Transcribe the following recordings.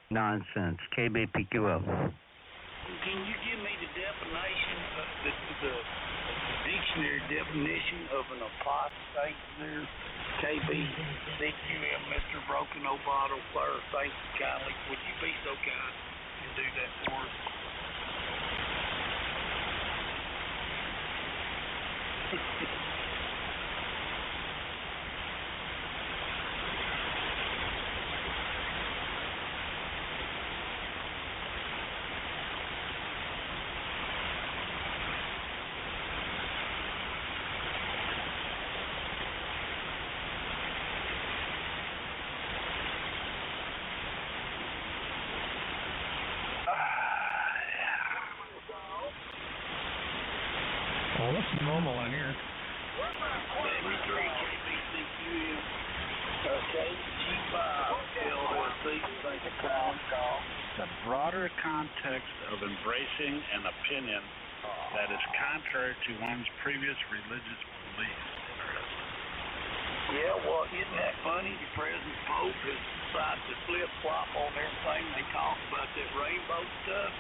Nonsense. KBPQL. Can you give me the definition, the dictionary definition of an apostate there? KBCQM, Mr. Broken O Bottle, sir. Thank you kindly. Would you be so kind and do that for us? Oh, that's normal on here. 73 KBCQM, KG5, LSB, thank you kindly. The broader context of embracing an opinion that is contrary to one's previous religious beliefs. Yeah, well, isn't that funny? The present Pope has decided to flip-flop on everything they talk about that rainbow stuff.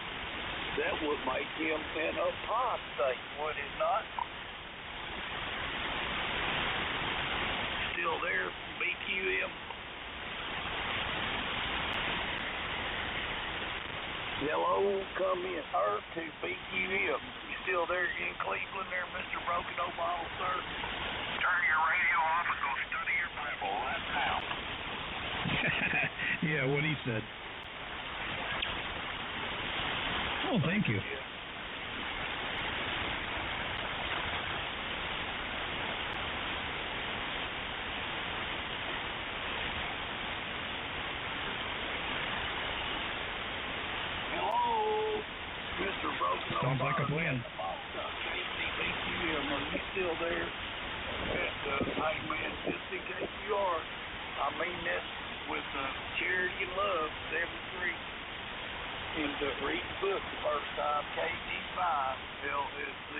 That would make him an apostate, would it not? Still there, BQM? Hello, come in, Earth to BQM. You still there in Cleveland there, Mr. Broken O Bottle, sir? Turn your radio off and go study your Bible right now. Yeah, what he said. Oh, thank you. Hello, Mr. Broken O Sounds like a Bottle. plan. KCBQM, are you still there? And, hey, man, just in case you are, I mean this with charity and love, 73. And read the book the first time, KG5, LSB.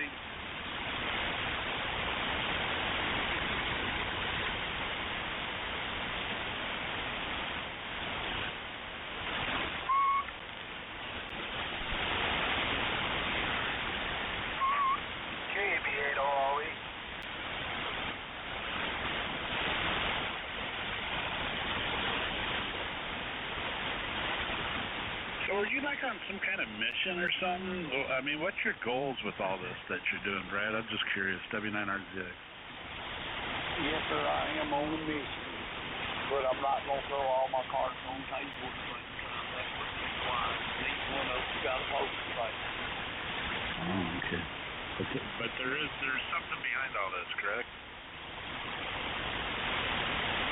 KB8OLE. So are you like on some kind of mission or something? I mean, what's your goals with all this that you're doing, Brad? I'm just curious. W9RZX. Yes, sir, I am on a mission. But I'm not going to throw all my cards on the table at the same time. That would be wise. Each one of us got a poker face. Oh, okay. But there's something behind all this, correct?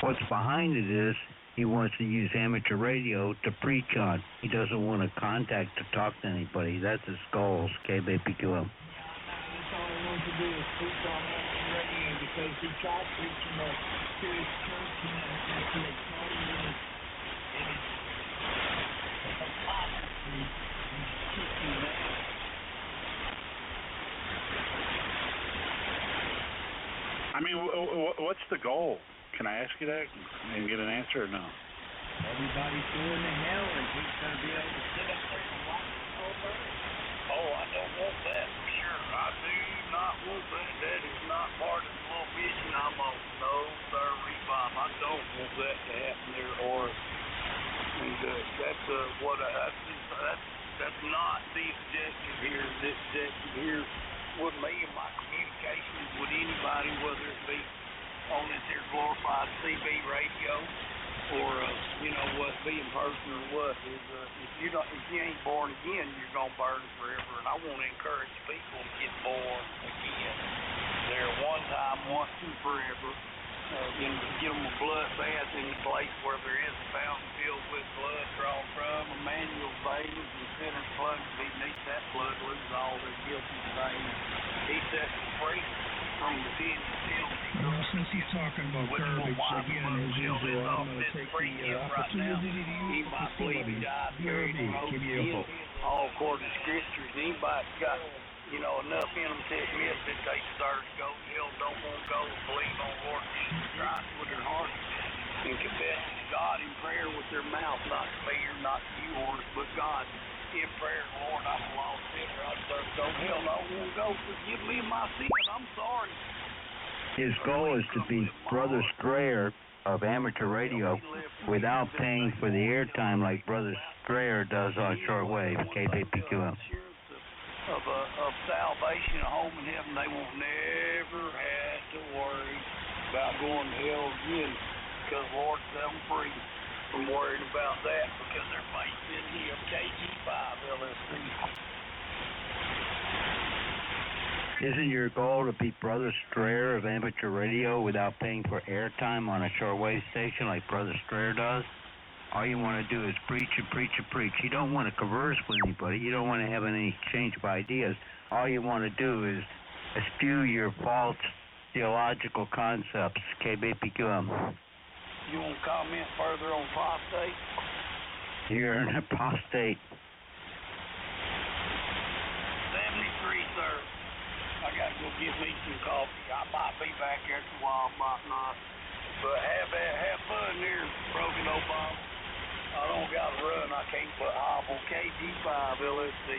What's behind it is he wants to use amateur radio to preach on. He doesn't want to contact to talk to anybody. That's his goals, KBPQM. That's all he wants to do is preach on amateur radio because he tried preaching at Spirit Church and after they caught him in his apostasy, he kicked him out. I mean, what's the goal? Can I ask you that and get an answer or no? Everybody's going to hell and he's going to be able to sit up there and watch the whole bird. Oh, I don't want that for sure. I do not want that. That is not part of the little mission I'm on. No, sir, Bob. I don't want that to happen there, or and that's not the objective here. The objective here with me and my communications with anybody, whether it be on this here glorified CB radio or be in person or what, is if you ain't born again, you're gonna burn forever. And I want to encourage people to get born again. There one time, once and forever. Get them a blood bath in the place where there is a fountain filled with blood drawn from Emmanuel's veins, and sinners plunged beneath that blood lose all their guilty stains. He sets them free from the sin and penalty. Well, since he's talking about garbage again, as usual, I'm going to take the opportunity to use the facilities. BRB, KBO. All according to scriptures. Anybody's got enough in them to admit that they deserve to go to hell, don't want to go, believe on Lord Jesus Christ with their heart, and confess to God in prayer with their mouth, not to me or not to you forgive me my sin. I'm sorry. His goal is to be Brother Strayer of amateur radio without paying for the airtime like Brother Strayer does on shortwave, KBPQM. Of salvation, a home in heaven, they won't never have to worry about going to hell again, because Lord set them free from worrying about that, because they're based in Him. KG5 LSB. Isn't your goal to be Brother Strayer of amateur radio without paying for airtime on a shortwave station like Brother Strayer does? All you want to do is preach and preach and preach. You don't want to converse with anybody. You don't want to have any exchange of ideas. All you want to do is eschew your false theological concepts. KBPQM. You want to comment further on prostate? You're an apostate. 73, sir. I got to go get me some coffee. I might be back after a while, might not. But have fun here, Broken Obama. I don't got to run. I can't put hobble. KG5 LSD.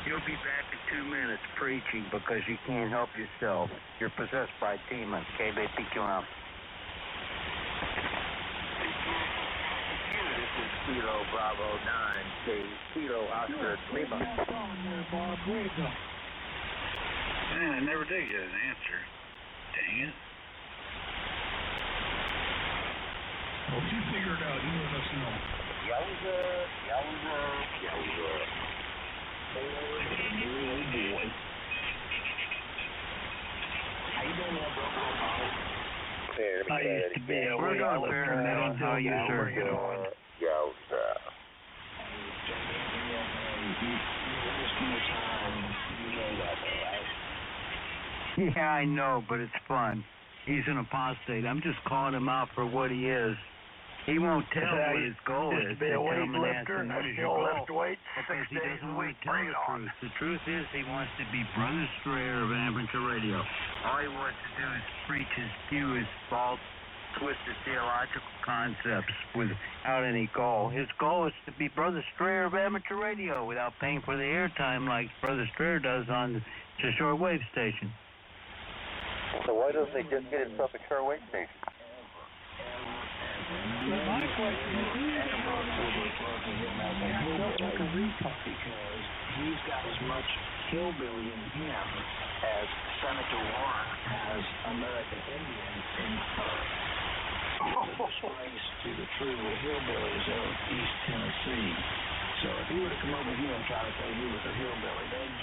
You'll be back in 2 minutes preaching because you can't help yourself. You're possessed by demons. KBPQM. This is Kilo Bravo 9, the Kilo Oscar Lima. Man, I never did get an answer. Dang it. Well, if you figure it out, you let us know. Yowza. Oh, boy. How you doing there, Broken Obama? I used to be a We're doing fair and middle. How are you, sir? Yowza. Yeah, I know, but it's fun. He's an apostate. I'm just calling him out for what he is. He won't tell what his goal is. Be a They come and ask weightlifter. him, what is He'll your lift goal? weights Because 6 he days doesn't a want week. to tell Bring the it on. truth. The truth is he wants to be Brother Strayer of amateur radio. All he wants to do is preach his spew his false, twisted theological concepts without any goal. His goal is to be Brother Strayer of amateur radio without paying for the airtime like Brother Strayer does on the shortwave station. So why doesn't he just get himself a shortwave station? My question is, who the hell felt like a retard? Because he's got as much hillbilly in him as Senator Warren has American Indians in her. It's a disgrace to the true hillbillies of East Tennessee. So if he were to come over here and try to say he was a hillbilly, they'd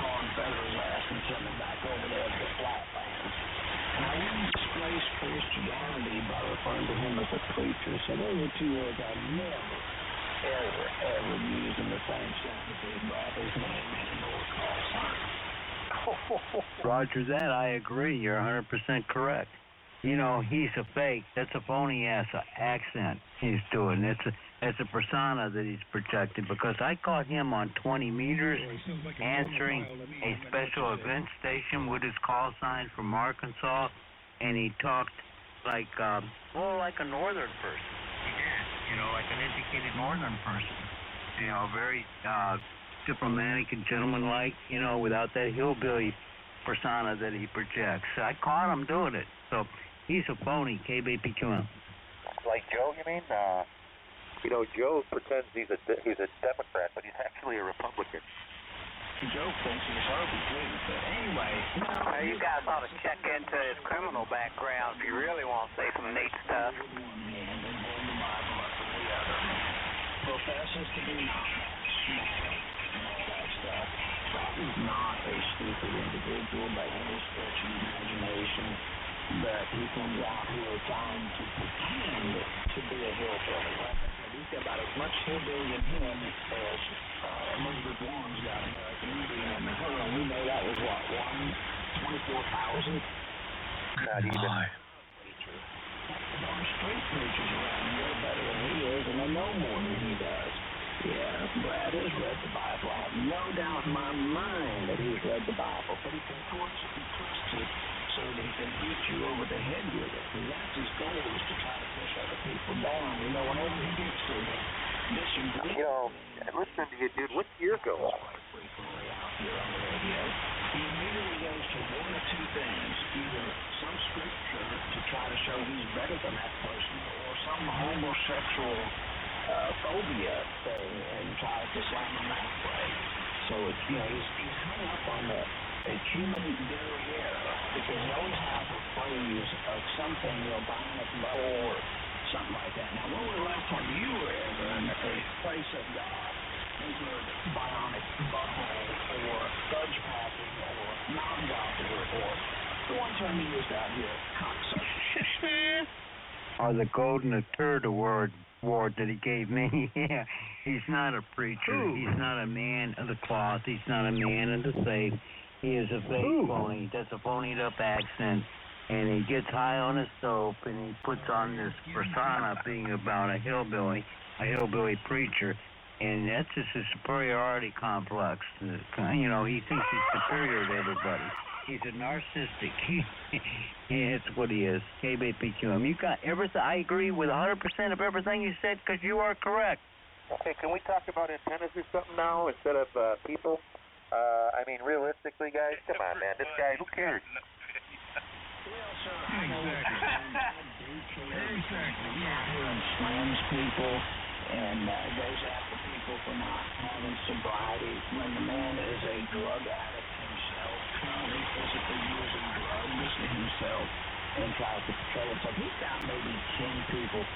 tar and feather his ass and send him back over there to the flatlands. And I wouldn't disgrace Christianity by referring to him as a preacher. So those are two words I never, ever use in the same sentences by his name and/or call sign. Roger that. I agree. You're 100% correct. You know, he's a fake. That's a phony ass accent he's doing. It's a persona that he's projecting, because I caught him on 20 meters answering a special event station with his call sign from Arkansas, and he talked like a northern person. He did, like an educated northern person. Very diplomatic and gentlemanlike, without that hillbilly persona that he projects. I caught him doing it. So he's a phony, KBPQM. Like Joe, you mean? Joe pretends he's a Democrat, but he's actually a Republican. Joe thinks he's Herbie, too. But anyway, You guys ought to check into his criminal background if you really want to say some neat stuff. Professes to be smart and all that stuff. He's not a stupid individual by any stretch of the imagination, but he comes out here trying to pretend to be a hillbilly. Like I said, he's got about as much hillbilly in him as Elizabeth Warren's got American Indian in her, and we know that was what, 24,000? Not even. Darn street preachers around here are better than he is, and they know more than he does. Yeah, Brad has read the Bible. I have no doubt in my mind that he's read the Bible, but he contorts it and twists it so that he can beat you over the head with it. And that's his goal, is to try to push other people down. Whenever he gets to disagree. Listening to you, dude, what's your goal? Frequently out here on the radio. he immediately goes to one of two things, either some scripture to try to show he's better than that person, or some homosexual phobia thing and tries to slam him that way. So it's, he's hung up on the human derriere because he always has a phrase of something, bionic butthole or something like that. Now, when was the last time you were ever in a place of God and heard bionic butthole or fudge packing or non-doctor or the one term he used out here, cocksucker? Or the golden turd award that he gave me. Yeah, he's not a preacher. Who? He's not a man of the cloth. He's not a man of the faith. He is a fake phony. That's a phonied up accent. And he gets high on his dope and he puts on this persona being about a hillbilly preacher. And that's just a superiority complex. He thinks he's superior to everybody. He's a narcissistic. That's what he is. KBPQM. You got everything. I agree with 100% of everything you said because you are correct. Okay, can we talk about antennas or something now instead of people? Realistically, guys, come on, man. This guy, who cares? Well, sir, Exactly. and slams people and goes after people for not having sobriety when the man is a drug addict himself, currently physically using drugs himself, and tries to portray himself. He's got maybe 10 people,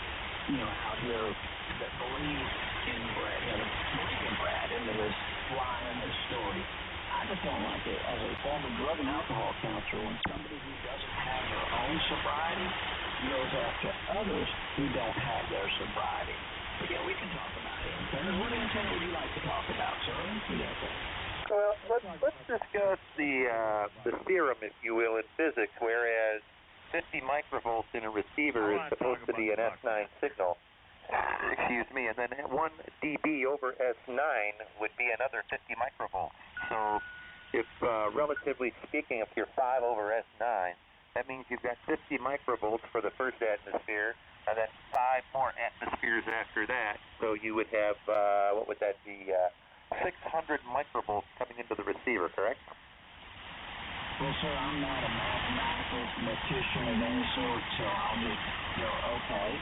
out here that believe in Brad into this lie and this story. I just don't like it as a former drug and alcohol counselor when somebody who doesn't have their own sobriety goes after others who don't have their sobriety. But yeah, we can talk about antennas. What antenna would you like to talk about, sir? Well, let's discuss the theorem, if you will, in physics, whereas 50 microvolts in a receiver is supposed to be an S9 signal. Excuse me, and then 1 dB over S9 would be another 50 microvolts. So, if relatively speaking, if you're 5 over S9, that means you've got 50 microvolts for the first atmosphere, and then 5 more atmospheres after that. So you would have, 600 microvolts coming into the receiver, correct? Well, sir, I'm not a mathematician of any sort, so I'll just go, okay.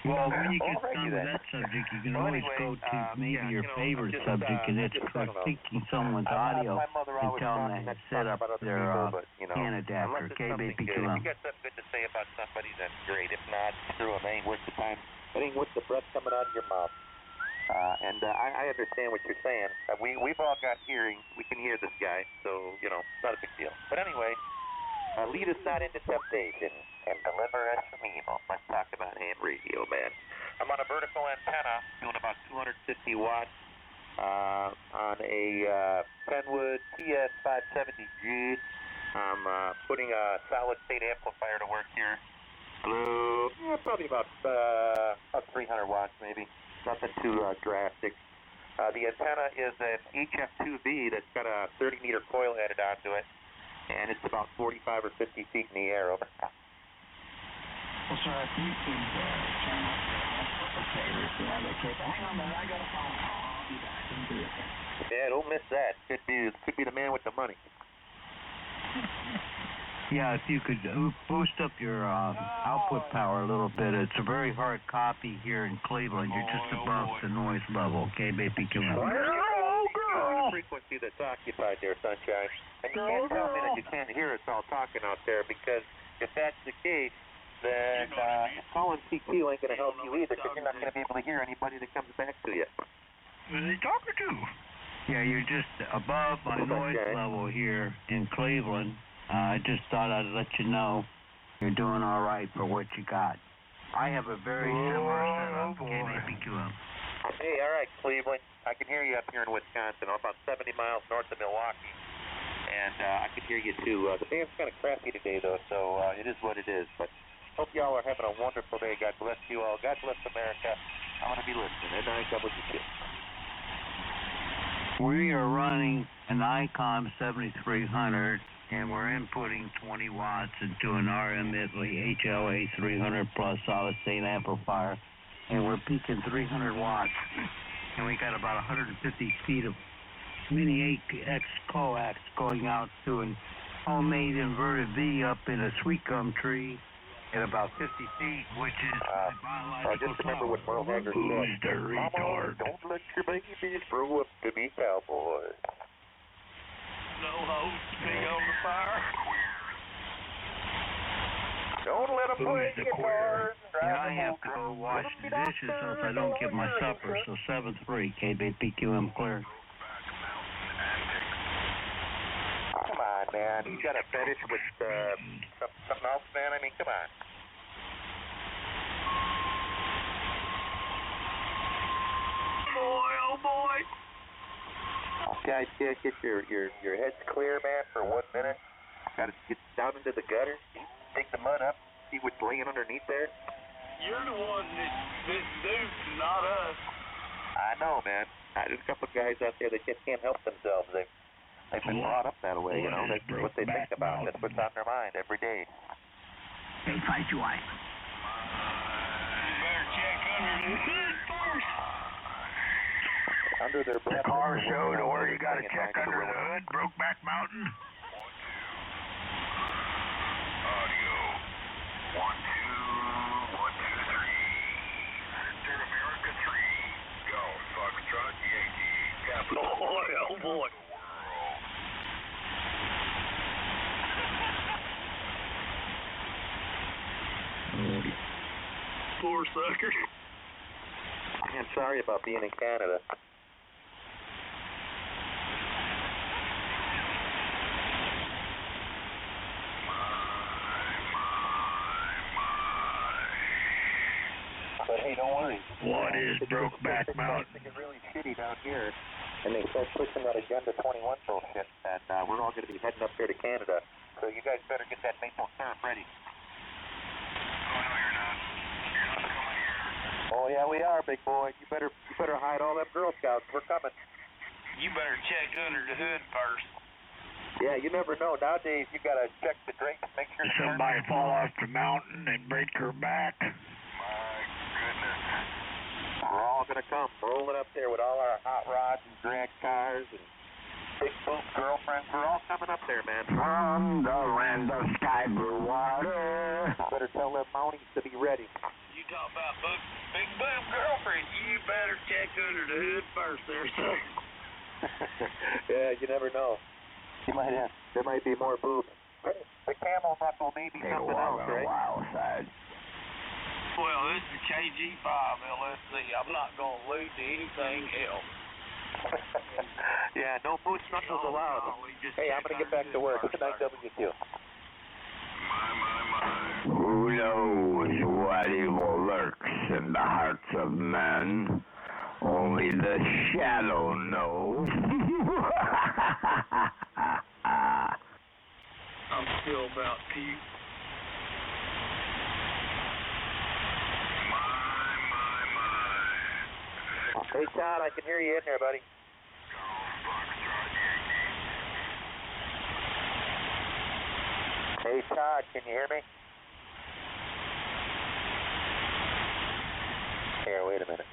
Well, when you get done with that subject, you can always go to maybe your favorite subject, and it's critiquing someone's audio and tell them to set up their can adapter, KBPQM. If you got something good to say about somebody, then great. If not, screw them. It ain't worth the time. It ain't worth the breath coming out of your mouth. I understand what you're saying. We've all got hearing. We can hear this guy, so, not a big deal. But anyway, lead us not into temptation and deliver us from evil. Let's talk about ham radio, man. I'm on a vertical antenna doing about 250 watts on a Kenwood TS570G. I'm putting a solid-state amplifier to work here. Hello? Yeah, probably about 300 watts, maybe. Nothing too drastic. The antenna is an HF2V that's got a 30-meter coil added onto it, and it's about 45 or 50 feet in the air over top. Well, sir, if you could turn off your amplifier, if you have a cable. Hang on, man, I got a phone call. I'll be back in a bit. Yeah, don't miss that. Could be the man with the money. Yeah, if you could boost up your output power a little bit. It's a very hard copy here in Cleveland. You're just above the noise level, KBPQM. Frequency that's occupied there, Sunshine. And you can't tell me that you can't hear us all talking out there, because if that's the case, then calling CQ ain't going to help you either, because you're not going to be able to hear anybody that comes back to you. Who are they talking to? Yeah, you're just above my noise level here in Cleveland. I just thought I'd let you know you're doing all right for what you got. I have a very similar setup, KBPQM. Hey, all right, Cleveland. I can hear you up here in Wisconsin. I'm about 70 miles north of Milwaukee, and I can hear you too. The band's kind of crappy today, though, so it is what it is. But hope y'all are having a wonderful day. God bless you all. God bless America. I'm going to be listening. And I double you. We are running an ICOM 7300, and we're inputting 20 watts into an RM Italy HLA 300 plus solid state amplifier, and we're peaking 300 watts, and we got about 150 feet of mini 8X coax going out to an homemade inverted V up in a sweet gum tree at about 50 feet, which is biological just remember what Merle Haggard Who's said. the retard? Don't let your babies grow up to be cowboys. No hose to be on the fire. Don't let them play guitars. And I have to go wash the dishes else I don't get my supper, so 7-3, KBPQM clear. Come on, man. You got a fetish with something else, man? I mean, come on. Boy, oh boy. Guys, get your heads clear, man, for 1 minute. Gotta get down into the gutter, dig the mud up, see what's laying underneath there. You're the one that dudes, not us. I know, man. There's a couple of guys out there that just can't help themselves. They've been brought up that way, you know. That's what they think about. That's what's on their mind every day. Hey, fight you, I. You better check under the hood first. Under their breath. The car show to where you gotta check under the hood, Brokeback Mountain. Audio. 1, 2, 1, 2, 3. Center America 3. Go, Foxtrot, Yankee, Capital. Boy, oh boy. Poor sucker. I'm sorry about being in Canada. But hey, don't worry. What is Brokeback Mountain? It's really shitty down here, and they start pushing that Agenda 21 bullshit, and we're all going to be heading up here to Canada. So you guys better get that maple syrup ready. Oh, no, you're not. You're not coming here. Oh yeah, we are, big boy. You better hide all them Girl Scouts. We're coming. You better check under the hood first. Yeah, you never know. Nowadays, you got to check the drapes, make sure Somebody fall off the mountain and break her back. My goodness. we're all going to come rolling up there with all our hot rods and drag cars and big boot girlfriends. We're all coming up there, man. From the land of sky blue water. Better tell them Mounties to be ready. You talk about big boob girlfriend. You better check under the hood first there, son. Yeah, you never know. There might be more boobs. The camel knuckle may be something else, right? Wild side. Well, this is KG5 LSB. I'm not going to allude to anything else. Yeah, no moose knuckles allowed. Hey, I'm going to get back to work. Good night, WQ. My. Who knows what evil lurks in the hearts of men? Only the shadow knows. I'm still about puke. Hey, Todd, I can hear you in there, buddy. Hey, Todd, can you hear me? Here, wait a minute.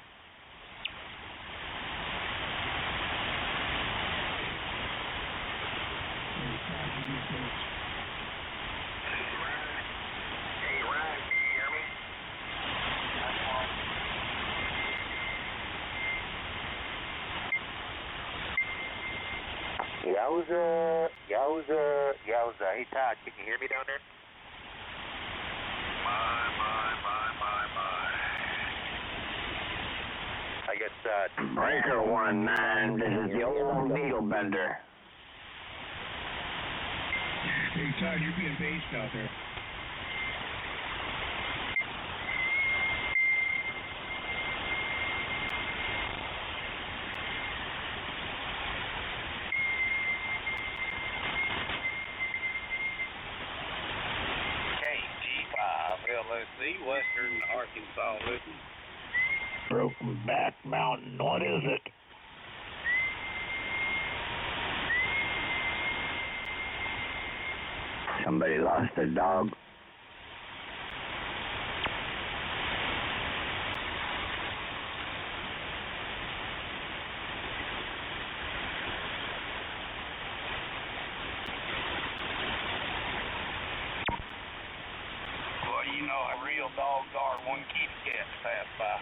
Hey, Ryan, can you hear me? Yowza. Hey, Todd, can you hear me down there? My. I guess, Breaker 1-9, this is the old needle bender. Hey, Todd, you're being based out there. KG5 LSC, Western Arkansas, listen. Brokeback Mountain, what is it? Somebody lost their dog. when kitty cats pass by.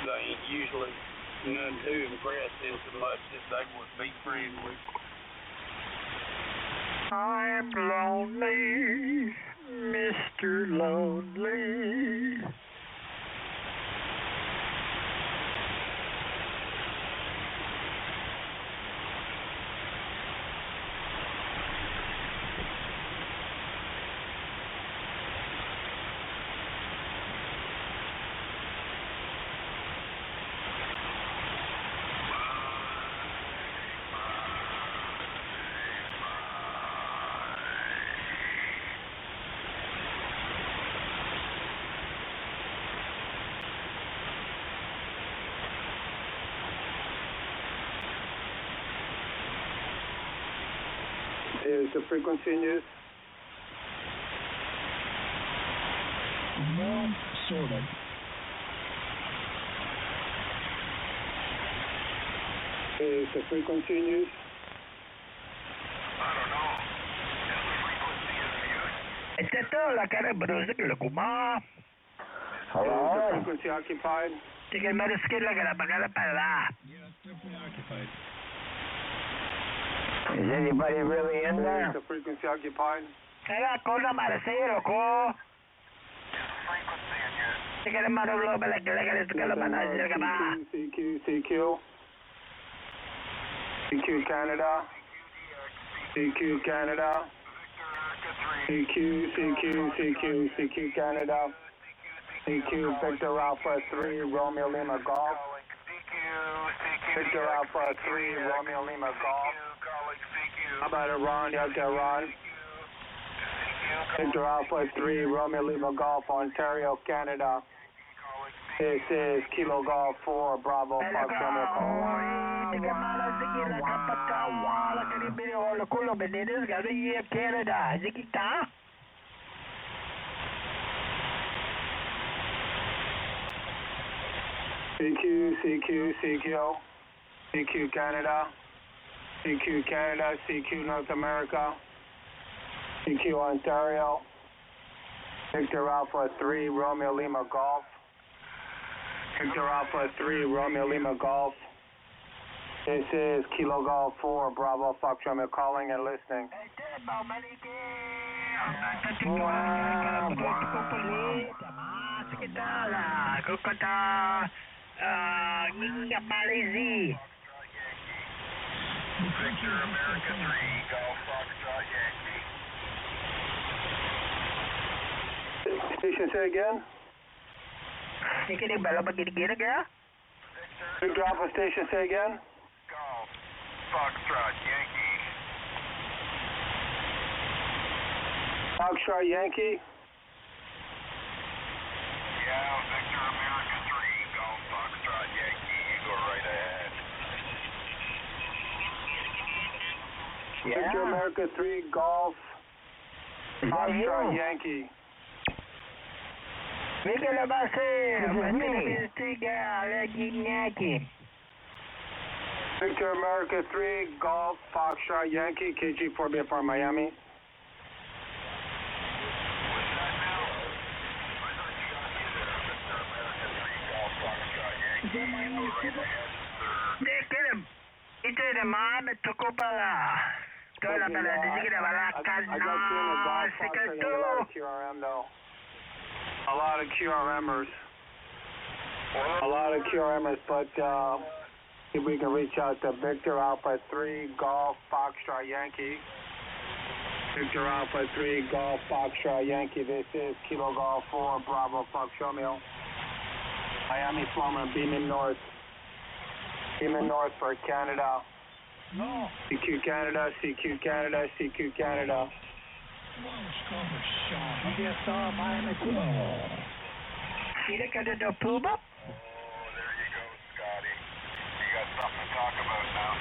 They ain't usually none too impressed in so much as they would be friendly. I'm lonely, Mr. Lonely. Is the frequency in use? Well, sort of. Is the frequency in use? I don't know. Is the frequency in use? Esta es toda la cara brusa que lo kuma. Is the Hello? frequency occupied? Sige, maraskil la cara para para. Yeah, it's definitely occupied. Is anybody really in Is there? the frequency occupied? Kaya ko na marasilo ko. Is the frequency in use? Sige na marulo ba lagalagal ka la manasir ka ba? CQ, Canada. CQ, Canada. CQ, Canada. CQ, Victor Alpha 3, Romeo Lima Golf. Victor Alpha 3, Romeo Lima Golf. How about Iran? You out there, Ron? Victor Alpha 3, Romeo Lima Golf, Ontario, Canada. This is Kilo Golf 4, Bravo, Fox Romeo Golf. Sige sige la kapatawa la karibiri o la kulo benedes gado ye Canada. Sige ta. CQ, Canada. CQ, Canada. CQ, North America. CQ, Ontario. Victor Alpha 3, Romeo Lima Golf. Victor Alpha 3, Romeo Lima Golf. This is Kilo Golf 4, Bravo, Fox Romeo calling and listening. Victor America 3, Golf Foxtrot Yankee. Station, say again. Victor Alpha Station, say again. Golf Foxtrot Yankee. Foxtrot Yankee. Yeah, Victor America 3, Golf Foxtrot Yankee. You go right ahead. Victor America 3, Golf Foxtrot Yankee. Victor America 3, Golf Foxtrot Yankee, KG4 for Miami. QRM though. A lot of QRMers. But if we can reach out to Victor Alpha 3, Golf Foxtrot Yankee. Victor Alpha 3, Golf Foxtrot Yankee. This is Kilo Golf 4, Bravo Fox Romeo. Miami Plumber, beaming north. Beaming north for Canada. No. CQ Canada, CQ Canada, CQ Canada. Miami Cuba. See the kind of the Puma? Oh, there you go, Scotty. You got something to talk about now.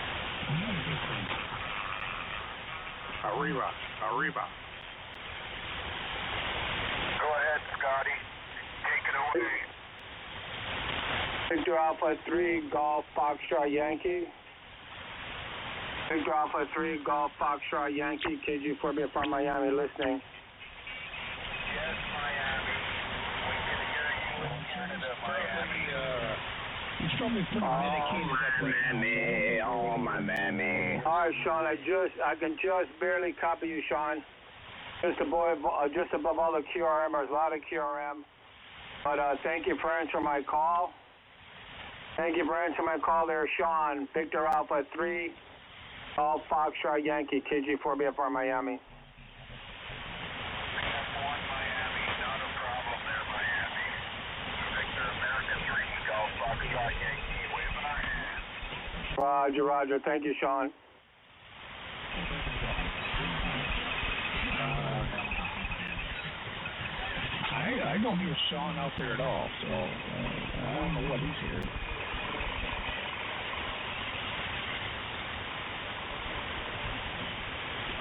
Arriba. Go ahead, Scotty. Take it away. Victor Alpha 3, Golf Foxtrot Yankee. Victor Alpha 3, Golf Foxtrot Yankee, KG4B from Miami, listening. Yes, Miami. We can hear you in Canada, Miami. He's probably pretty medicated up right now. Oh, my mammy. All right, Sean, I can just barely copy you, Sean. Just above all the QRM, there's a lot of QRM. But thank you for answering my call. Thank you for answering my call there, Sean. Victor Alpha 3, Golf Foxtrot Yankee, KG4BFR Miami. F1 Miami, not a problem there, Miami. Victor America 3, Golf Foxtrot Yankee, waving our hands. Roger, Roger. Thank you, Sean. I don't hear Sean out there at all, so I don't know what he's hearing.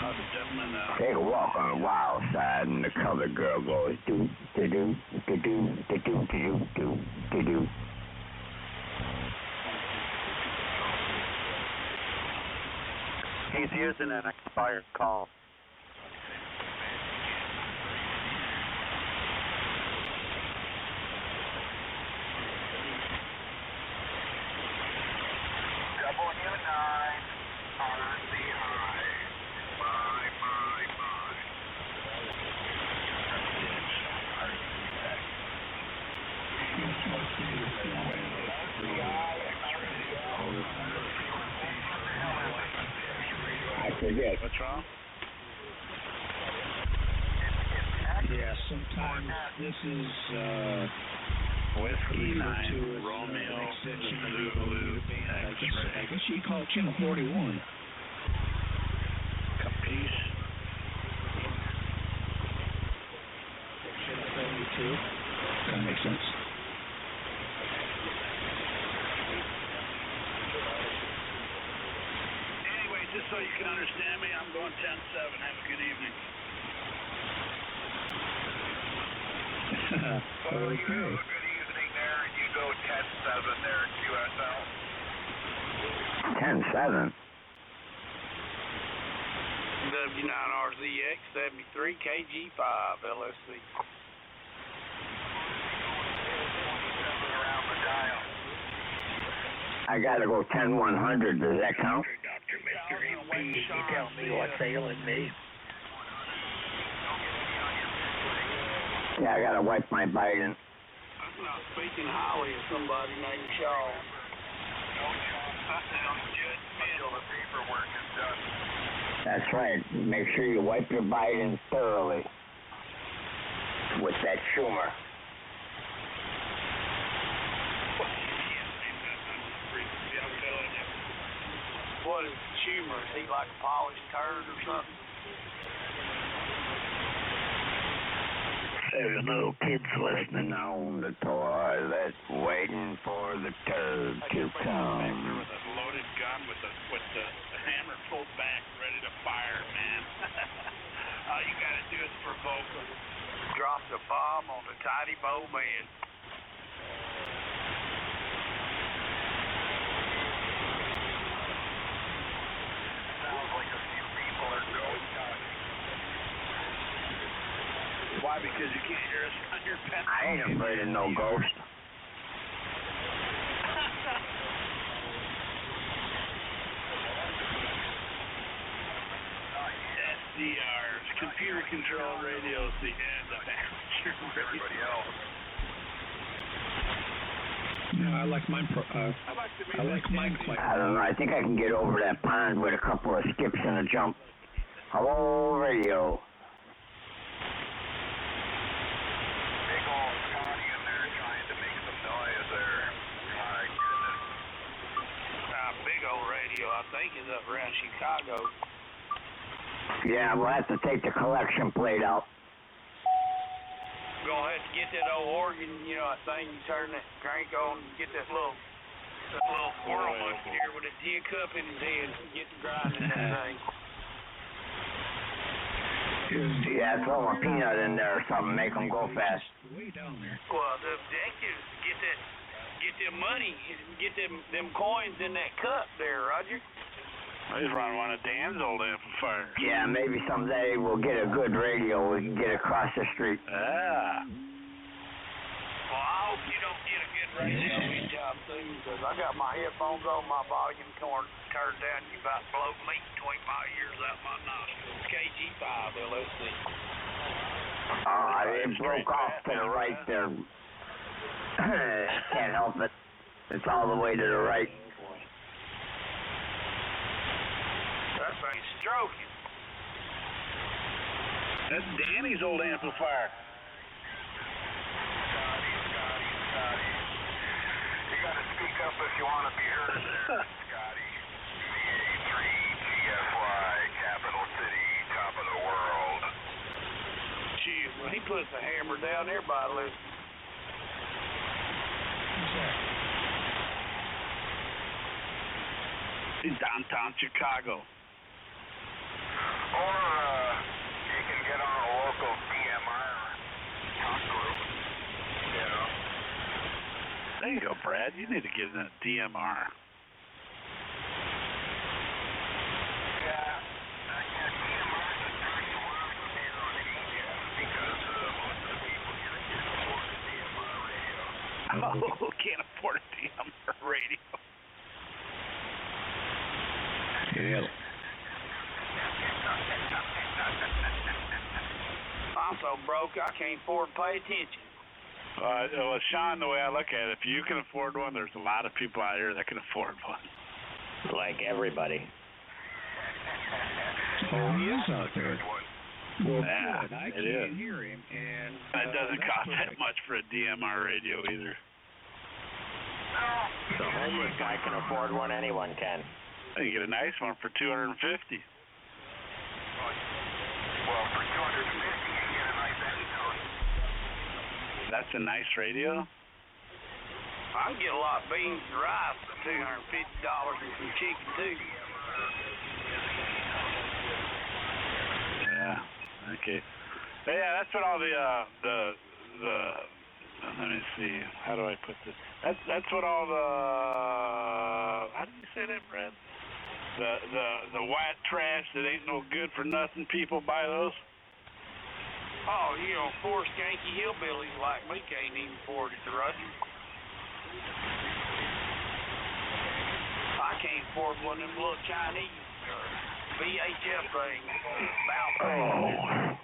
The gentleman, Take a walk on the wild side, and the colored girl goes do do do do do do do do do do do. He's using an expired call. What's wrong? Yeah, sometimes this is Whiskey 9, to Romeo, Zulu, I guess you call it channel 41. Capiche. Channel 72. That makes sense. Just so you can understand me, I'm going 10-7. Have a good evening. Well, you have a good evening there, and you go 10-7 there, QSL. 10-7. W9RZX 73 KG5 LSB. Around the dial. I gotta go 10-100. Does that count? Mr. MP, can you tell me what's ailing me? Yeah, I gotta wipe my Biden. I'm not speaking highly of somebody named Shaw. That sounds good until the paperwork is done. That's right. Make sure you wipe your Biden thoroughly with that Schumer. What is Schumer? Is he like a polished turd or something? There's little kids listening on the toilet, waiting for the turd to come. With a loaded gun with the hammer pulled back, ready to fire, man. All you gotta do is provoke them. Dropped a bomb on the Tiny Bow Man. Sounds like a few people are going nuts. Why? Because you can't hear us on your pen. I ain't afraid of no ghost. SDRs, computer controlled radio is the end of amateur Everybody else. No, I like mine. I like mine quite. I don't know. I think I can get over that pond with a couple of skips and a jump. Hello, radio. Big old Scotty in there trying to make some noise there. My goodness. Big old radio, I think, is up around Chicago. Yeah, we'll have to take the collection plate out. Go ahead and get that old organ, you know, that thing you turn that crank on and get that little squirrel monkey here with a teacup in his hand and get to grinding that thing. Yeah, throw a peanut in there or something, make them go fast. Way down there. Well, the objective is to get them money, get them coins in that cup there, Roger. He's running one of Dan's old amplifiers. Yeah, maybe someday we'll get a good radio we can get across the street. Yeah. Well, I hope you don't get a good radio anytime soon, because I got my headphones on, my volume turned down. You about to blow meat between my ears out my nostrils. KG5 LSB. It broke off to the right there. Can't help it. It's all the way to the right. That thing's stroking. That's Danny's old amplifier. Scotty. You gotta speak up if you want to be heard there, Scotty. VA3 GFY, capital city, top of the world. Jeez, when he puts the hammer down, everybody listens. In downtown Chicago. Or you can get on a local DMR talk group. You know. There you go, Brad. You need to get in a DMR. Yeah. DMR's a dirty word on media because most of the people can't afford a DMR radio. Oh, can't afford a DMR radio. Yeah. I'm so broke, I can't afford to pay attention. Well, Sean, the way I look at it, if you can afford one, there's a lot of people out here that can afford one. Like everybody. Oh, he is out there. Well, Yeah, good. I it can't is. hear him, and It doesn't that's cost that perfect. much for a DMR radio either. The homeless guy can afford one, anyone can. You get a nice one for $250. Well, for $250, you get a nice episode. That's a nice radio. I can get a lot of beans and rice for $250 and some chicken too. Yeah. Okay. Yeah, that's what all the let me see. How do I put this? That's what all the how do you say that, Brad? The white trash that ain't no good for nothing. People buy those. Oh, you know, poor skanky hillbillies like me can't even afford it, Roger. I can't afford one of them little Chinese VHF things. Oh,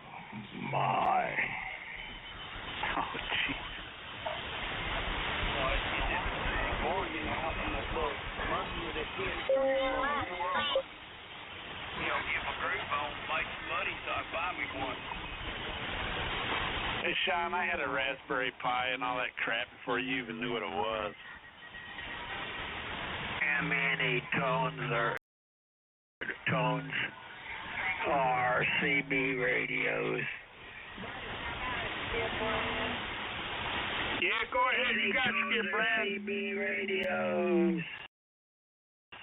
my. Oh, jeez. Oregon out in this little monkey with that kid. You know, get my groove on, make some money so I buy me one. Hey, Sean, I had a Raspberry Pi and all that crap before you even knew what it was. How many tones are CB radios? Yeah, go ahead. You got it, Brad. CB radios.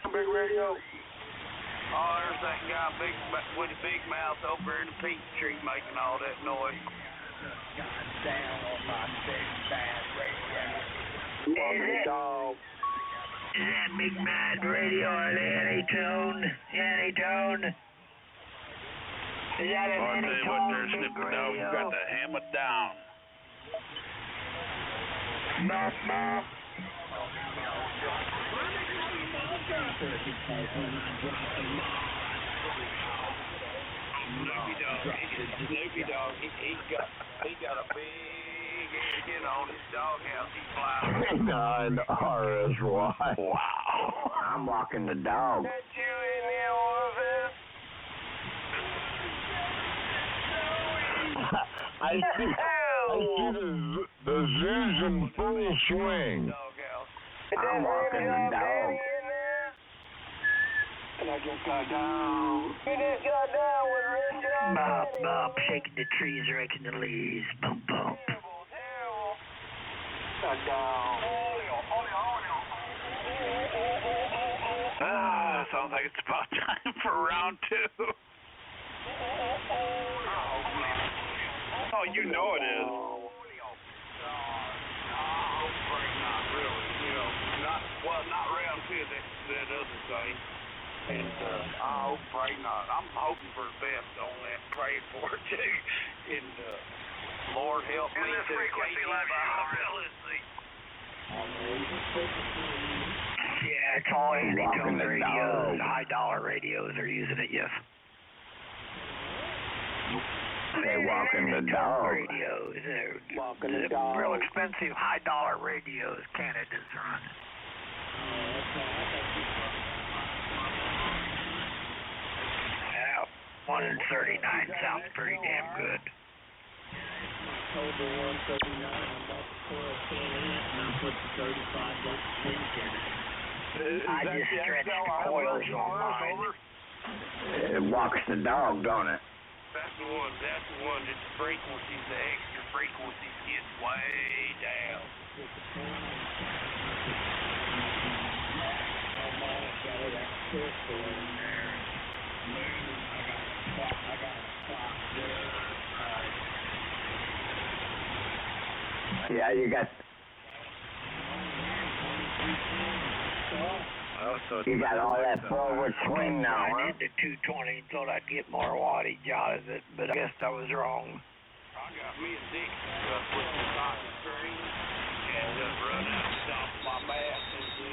Big radio. Oh, there's that guy with a big mouth over in the peach tree making all that noise. Down on my big bad radio. Is that big mad radio an antitone? Antitone? Is that an I'll tell you what, antitone, there's big Snoopy Dogg. You radio? got to hammer it down. Bop, bop. Snoopy Dogg, he got a big engine on his doghouse. He flies. 9 RSY. Wow. I'm walking the dog. I see the zoos in full swing. I'm walking the dog. And I just got down. You just got down with Richard. Bop, bop, shaking the trees, raking the leaves. Bump, bump. Got down. Sounds like it's about time for round 2. Oh, you know it is. afraid not, really. You know, not round to that other thing. And I hope, pray not. I'm hoping for the best on that, praying for it too. And Lord help me to KG5LSB. Yeah, it's all anti-tone radios, high-dollar radios are using it, yes. They walking the dog. Radios, they're walking the dog. Real expensive high-dollar radios Canada's running. Yeah, 1 in 39 sounds pretty damn good. October 139, I'm about to pour a can in and I put the 35 volt sync in it. I just stretched the coils on mine. It walks the dog, don't it? That's the one that the frequencies, the extra frequencies gets way down. Yeah, you got... You got all that forward swing now, huh? I did the 220 and thought I'd get more wattage out of it, but I guess I was wrong. I got me a 6 with the cotton string and run out the top of my mast.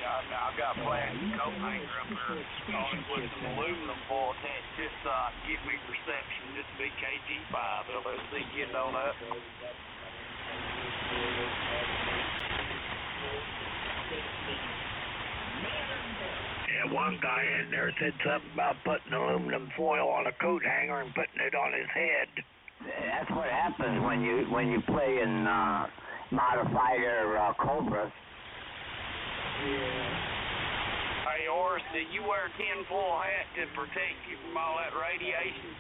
I got a plastic coat hanger up there on it with some aluminum foil attached to it so I can get me reception. This big KG5LSB getting on up. Yeah, one guy in there said something about putting aluminum foil on a coat hanger and putting it on his head. That's what happens when you play in modified or Cobras. Yeah. Hey, Horace, do you wear a tinfoil hat to protect you from all that radiation?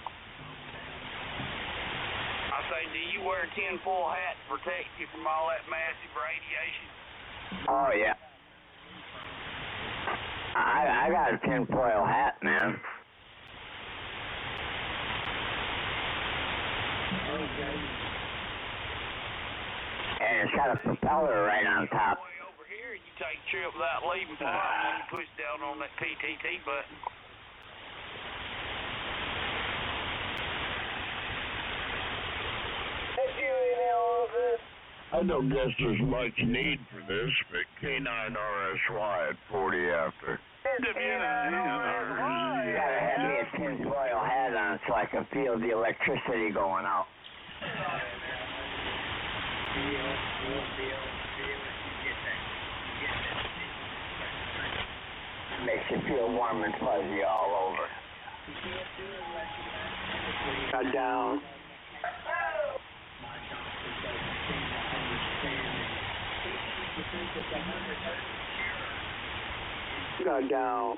I say, do you wear a tinfoil hat to protect you from all that massive radiation? Oh, yeah. I got a tinfoil hat, man. And it's got a propeller right on top. Way over here, you take a trip without leaving part when you push down on that PTT button. I don't guess there's much need for this, but K9RSY at 40 after. You gotta have me a tinfoil hat on so I can feel the electricity going out. Makes you feel warm and fuzzy all over. Cut down. Got down.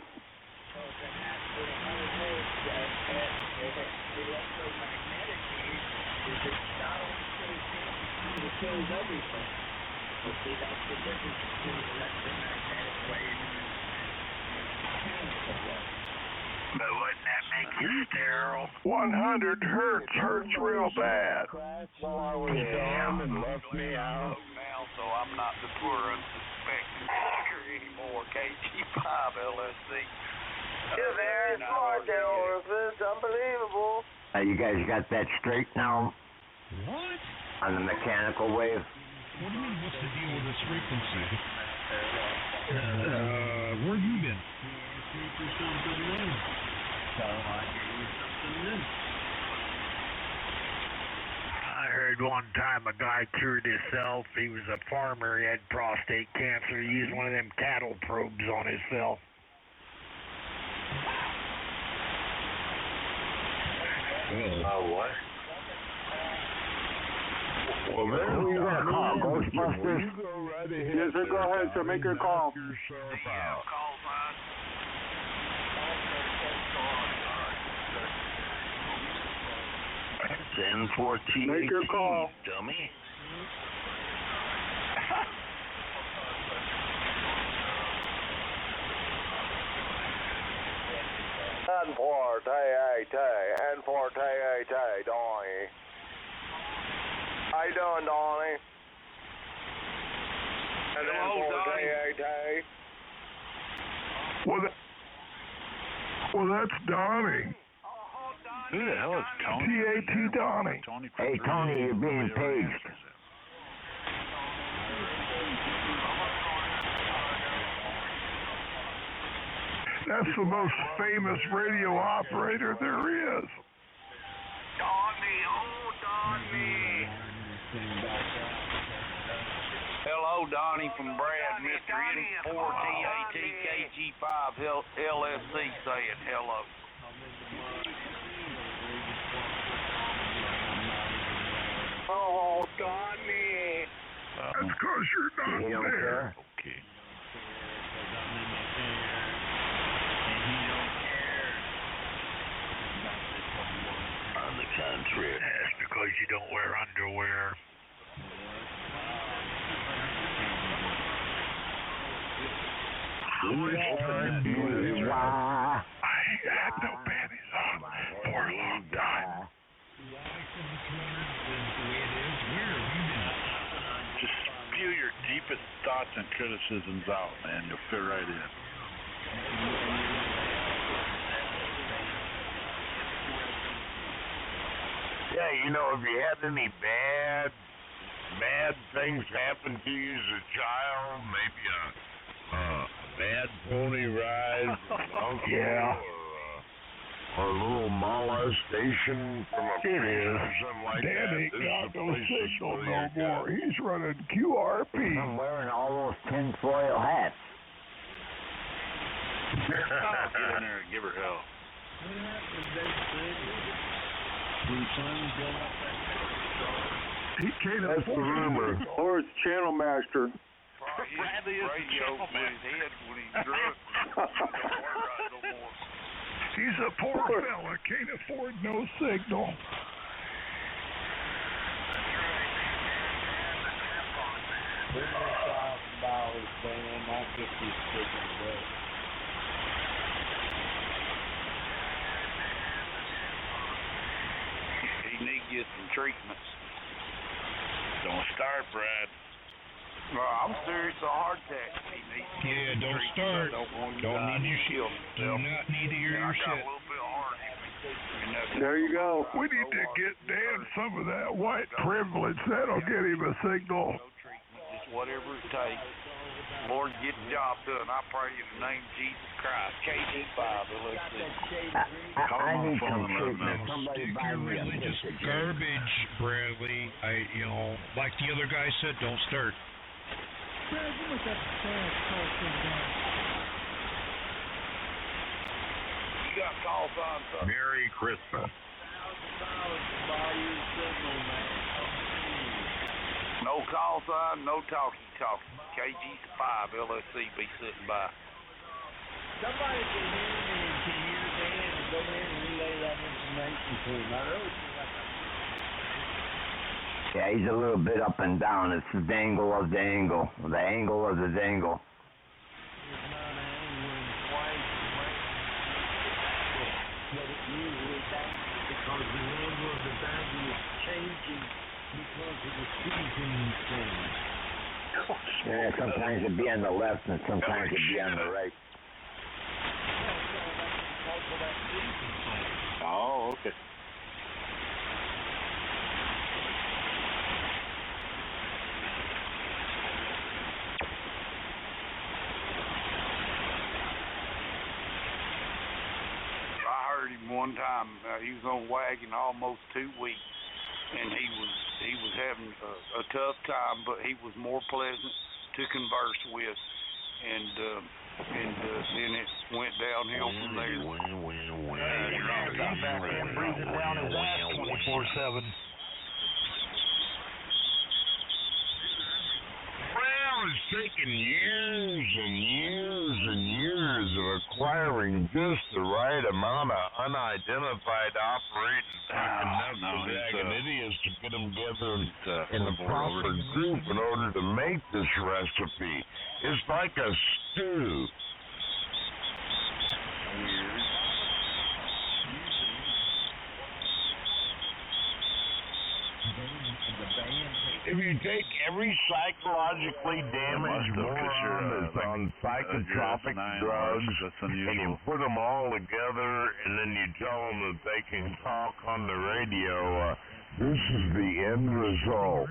But wouldn't that make you sterile? 100 hertz hurts real bad. While I was gone and left me out. Now, so I'm not the poor unsuspecting fucker anymore. KG5LSB. You're very smart there, Orpheus. Unbelievable. You guys got that straight now? What? On the mechanical wave? What do you mean, what's the deal with this frequency? Where have you been? I heard one time a guy cured himself. He was a farmer. He had prostate cancer. He used one of them cattle probes on himself. What? Well, who are you going to call? Ghostbusters? Yes, sir, go ahead, sir. Make your call. N14. Make your call. Dummy. 10-4-T-A-T, N-4-T-A-T, Donnie. How you doing, Donnie? Well, that's Donnie. Who the hell is Tony? T.A.T. Donnie. Hey, Tony, you're being paged. That's the most famous radio operator there is. Donnie, oh, Donnie. Hello, Donnie from Brad, Mr. N4TATKG5 LSC saying hello. Oh, Donnie. That's because you're not there. Okay. On the contrary, That's because you don't wear underwear. I had no panties on for a long time. Just spew your deepest thoughts and criticisms out, man. You'll fit right in. yeah, you know, if you had any bad things happen to you as a child, maybe a bad pony ride from an uncle, or a little molestation from a priest or something like Dad that. ain't This got is a no place to signal spill no your more. guts. He's running QRP. I'm wearing all those tinfoil hats. Get in there and give her hell. He can't That's the afford rumor. it. Or it's Channel Master. Bradley is radio over his head when he's drunk. Don't worry about it no more. He's a poor fella, can't afford no signal. He needs to get some treatments. Don't start, Brad. I'm serious, a heart attack. He needs to get some don't treatments. start. I don't want him to Don't die. need your He'll kill shit. Do himself. not need to hear And I your got shit. a little bit of heart attack. There you go. We need to get Dan some of that white privilege. That'll get him a signal. No treatment, just whatever it takes. Lord, get the job done. I pray in the name of Jesus Christ. KG5, I need some treatment. Somebody Stick buy your me a religious biscuit. garbage, Bradley. Like the other guy said, don't start. You got call signs, sir. Merry Christmas. No call sign, no talkie. KG5 LSC be sitting by. Somebody can hear me and can hear Dan and go in and relay that information to him. I really feel like yeah, he's a little bit up and down. It's the dangle of the angle. The angle of the dangle. It's not an angle in twice what it usually does because the angle of the dangle is changing because of the seasoning change. Yeah, sometimes it'd be on the left and sometimes it'd be on the right. Oh, okay. I heard him one time. He was on wagon almost 2 weeks, and he was having a tough time, but he was more pleasant to converse with, and then it went downhill from there. Breathing down his ass 24/7. Well, it's taken years and years and years of acquiring just the right amount of unidentified operating fucking idiots to get them together in the proper group in order to make this recipe. It's like a stew. If you take every psychologically damaged moron that's on psychotropic drugs and you put them all together and then you tell them that they can talk on the radio. This is the end result.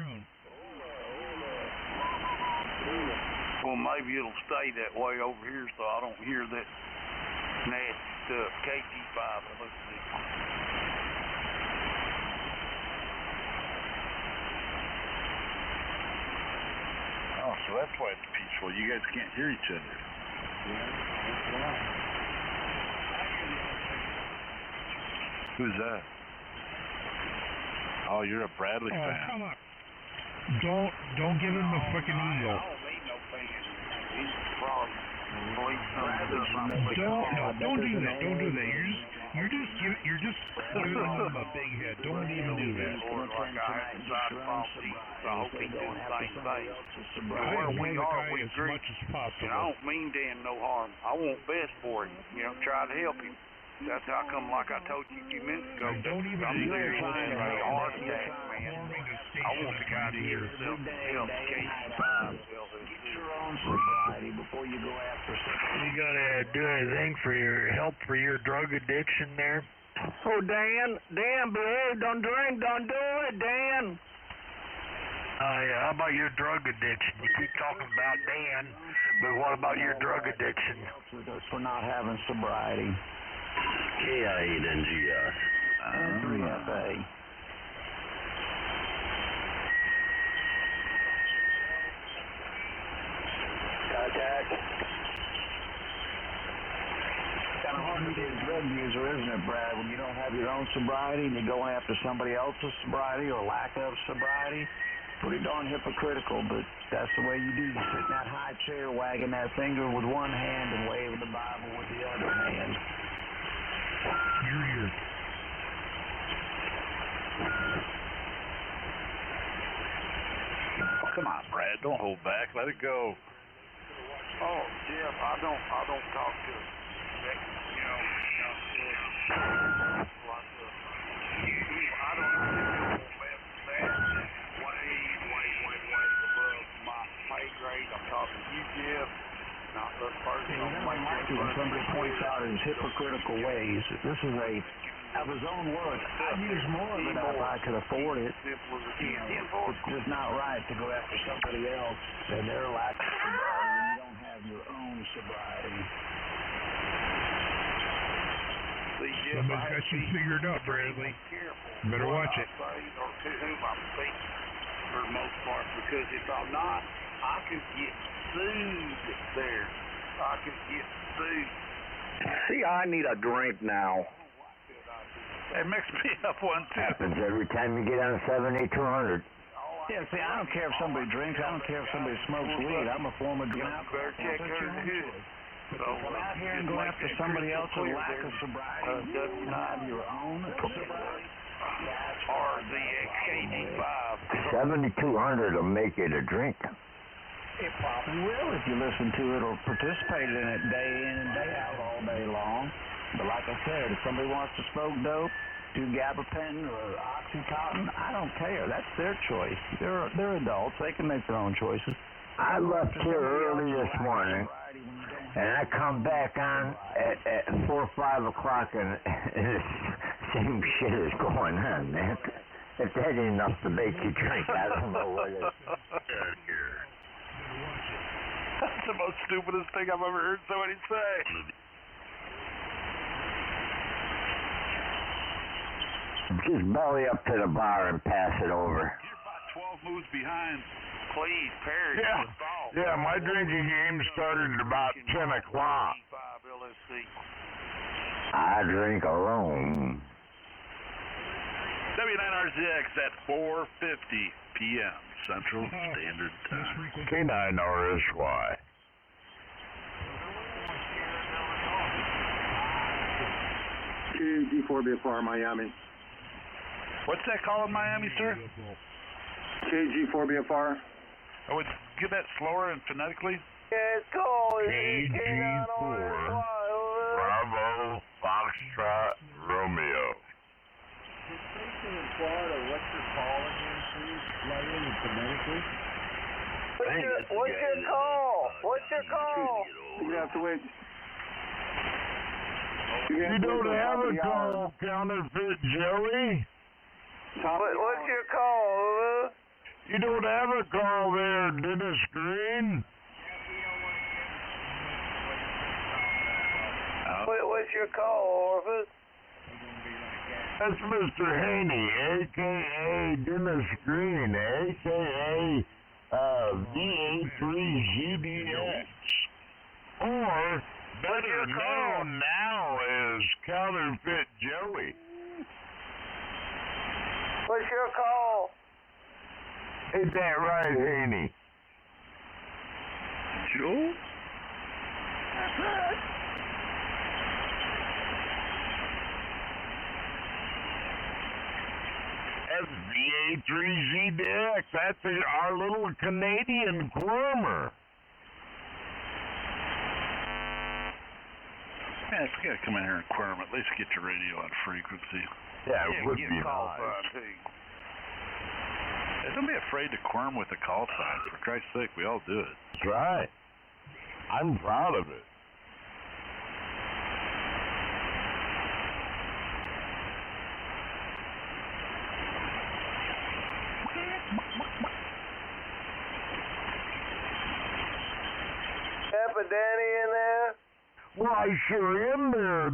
Well, maybe it'll stay that way over here so I don't hear that nasty stuff. KG5, let's see. Oh, so that's why it's peaceful. You guys can't hear each other. Who's that? Oh, you're a Bradley fan. Come on. Don't give him the fucking eagle. Don't do that. Don't do that. You're just giving him a big head. Don't even do that. I hope he do the same thing. Where we are, we agree. Much as possible. And I don't mean Dan no harm. I want best for him. Try to help him. That's how come, like I told you a few minutes ago, don't even I'm do serious that. about a heart attack, man. I want the guy to get himself help. KG5. Get your own sobriety before you go after something. You gotta do anything for your help for your drug addiction there? Oh, Dan, behave, don't drink, don't do it, Dan. Yeah, how about your drug addiction? You keep talking about Dan, but what about your drug addiction? For not having sobriety. KI8NGS. And 3FA. Contact. Kind of hard to be a drug user, isn't it, Brad? When you don't have your own sobriety and you're going after somebody else's sobriety or lack of sobriety. Pretty darn hypocritical, but that's the way you do. You sit in that high chair wagging that finger with one hand and waving the Bible with the other hand. You're here. Come on, Brad. Don't hold back. Let it go. Oh, Jeff, I don't talk to that, I don't know way above my pay grade. I'm talking to you, Jeff, not the person on my when somebody points out his hypocritical ways. This is of his own words. I'd use more of it if I could afford it. It's just not right to go after somebody else and their lack of sobriety when you don't have your own sobriety. Somebody's got you figured out, Bradley. Better watch it. Or to whom I'm speaking, for the most part, because if I'm not, I could get sued there. I could get sued. See, I need a drink now. Hey, mix me up one, too. Happens every time you get on 7200. Yeah, see, I don't care if somebody drinks. I don't care if somebody smokes weed. I'm a former drunk. Better check her hood. So come out here and go after somebody else's lack of sobriety. You have your own sobriety. RZXKG5. 7200 will make it a drink. It probably will if you listen to it or participate in it day in and day out all day long. But like I said, if somebody wants to smoke dope, do gabapentin or Oxycontin, I don't care. That's their choice. They're adults. They can make their own choices. I left here early this morning, and I come back on at 4 or 5 o'clock, and the same shit is going on, man. If that ain't enough to make you drink, I don't know what is. That's the most stupidest thing I've ever heard somebody say. Just belly up to the bar and pass it over. You're about 12 moves behind. Please, Perry. Yeah, my drinking game started at about 10 o'clock. I drink alone. W9RZX at 4:50 p.m. Central Standard Time. K9RSY. KG4BFR, Miami. What's that called in Miami, sir? KG4BFR. I would get that slower and phonetically. KG4. Bravo, Foxtrot, Romeo. The station in Florida, what you're calling in, please, What's your call? What's your call? You're gonna have to wait. You don't have a call, Counterfeit Joey. What's your call? You don't have a call there, Dennis Green. What's your call, Orpheus? That's Mr. Haney, a.k.a. Dennis Green, a.k.a. VA3ZDX. Or, better known now as Counterfeit Joey. What's your call? Ain't that right, Haney? Joe? That's VA3ZDX. That's our little Canadian Quirmer. Man, it's got to come in here and quirm. At least get your radio on frequency. Yeah, it would be call nice. sign, too. Hey, don't be afraid to quirm with a call sign. For Christ's sake, we all do it. That's right. I'm proud of it. Peppa Danny in there? Well, I sure am there,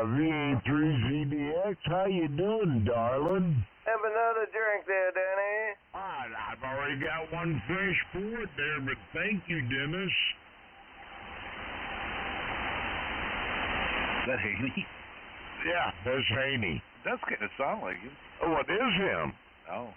VA3ZDX. How you doing, darling? Have another drink there, Danny. I've already got one fresh poured there, but thank you, Dennis. Is that Haney? Yeah, that's Haney. That's going to sound like him. Oh, it is him. Oh.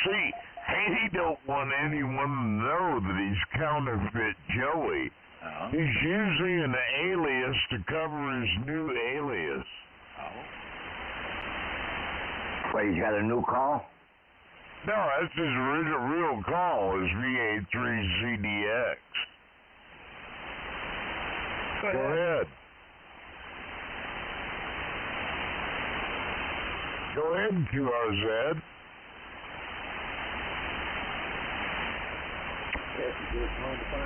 See, Haney don't want anyone to know that he's Counterfeit Joey. Oh. He's using an alias to cover his new alias. Oh. Wait, he's got a new call? No, that's his real call, is VA3ZDX. Go ahead. Go ahead, QRZ.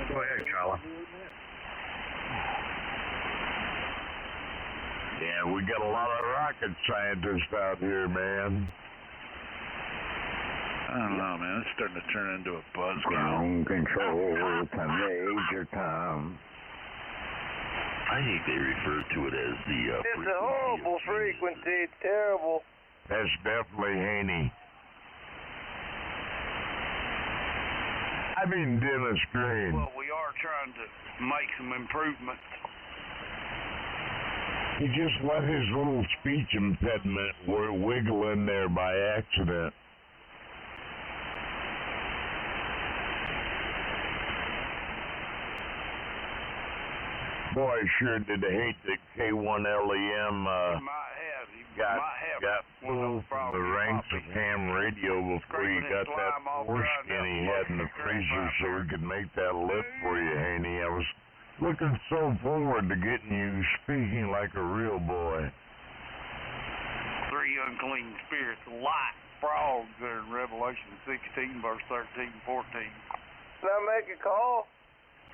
Go ahead, Charlie. Yeah, we got a lot of rocket scientists out here, man. I don't know, man. It's starting to turn into a buzzkill. Ground control to Major Tom. I think they refer to it as the It's a horrible frequency. It's terrible. That's definitely Haney. I mean Dennis Green. Well, we are trying to make some improvements. He just let his little speech impediment wiggle in there by accident. Boy, I sure did hate that K1LEM got pulled from the ranks of ham radio before you got that foreskin he had in the freezer so we could make that lift for you, Haney. I was looking so forward to getting you speaking like a real boy. 3 unclean spirits, like frogs there in Revelation 16, verse 13, 14. Can I make a call?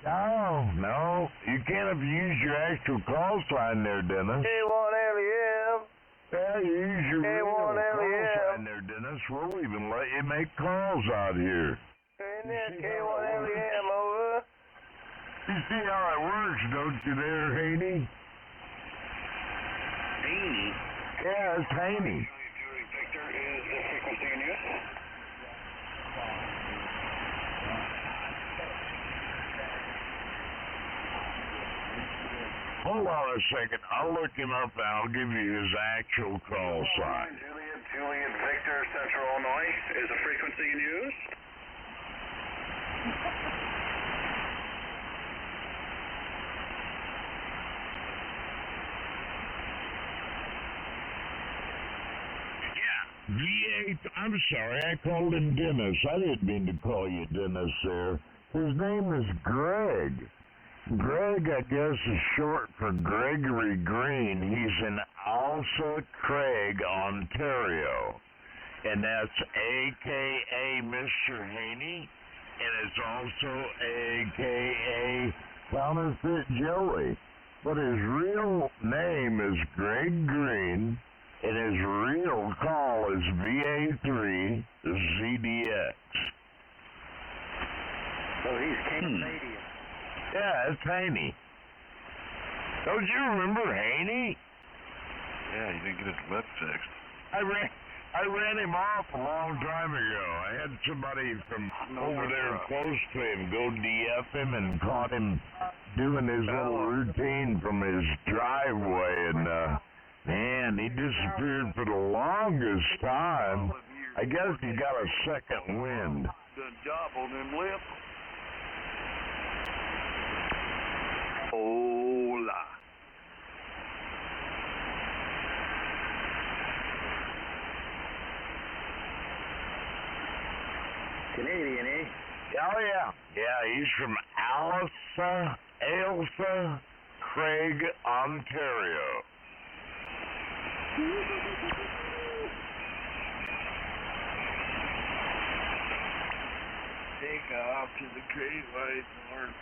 No. You can't have used your actual call sign there, Dennis. K1LEM. Yeah, you use your real call K1LEM. sign there, Dennis. We'll even let you make calls out here. Ain't that K1LEM over? You see how it works, don't you there, Haney? Haney? Yeah, it's Haney. Victor, is the frequency in use? Hold on a second. I'll look him up and I'll give you his actual call sign. Juliet Victor, Central Illinois, is the frequency in use? V8, I'm sorry, I called him Dennis. I didn't mean to call you Dennis there. His name is Greg. Greg, I guess, is short for Gregory Green. He's in Ailsa Craig, Ontario. and that's AKA Mr. Haney, and it's also AKA Counterfeit Joey. But his real name is Greg Green, and his real call is VA3 ZDX. So he's Canadian. Yeah, it's Haney. Don't you remember Haney? Yeah, he didn't get his lip fixed. I ran him off a long time ago. I had somebody from over there close to him go DF him and caught him doing his little routine from his driveway, and man, he disappeared for the longest time. I guess he got a second wind. Done job on them lips. Hola. Canadian, eh? Oh, yeah. Yeah, he's from Ailsa, Craig, Ontario. Take off to the Great White North.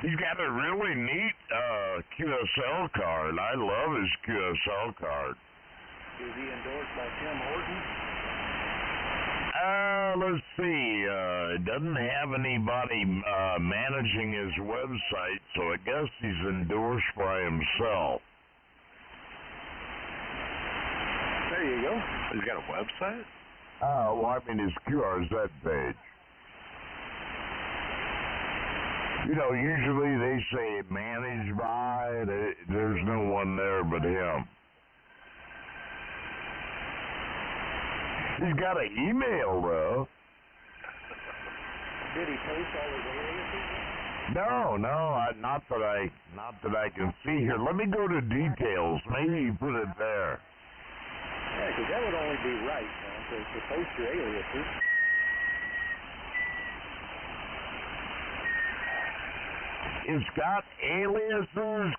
He's got a really neat QSL card. I love his QSL card. Is he endorsed by Tim Horton? Let's see. It doesn't have anybody managing his website, so I guess he's endorsed by himself. There you go. He's got a website? Well, I mean his QRZ page. You know, usually they say managed by. There's no one there but him. He's got an email, though. Did he post all his aliases? No, not that I can see here. Let me go to details. Maybe you put it there. Yeah, because that would only be right, to post your aliases. It's got aliases,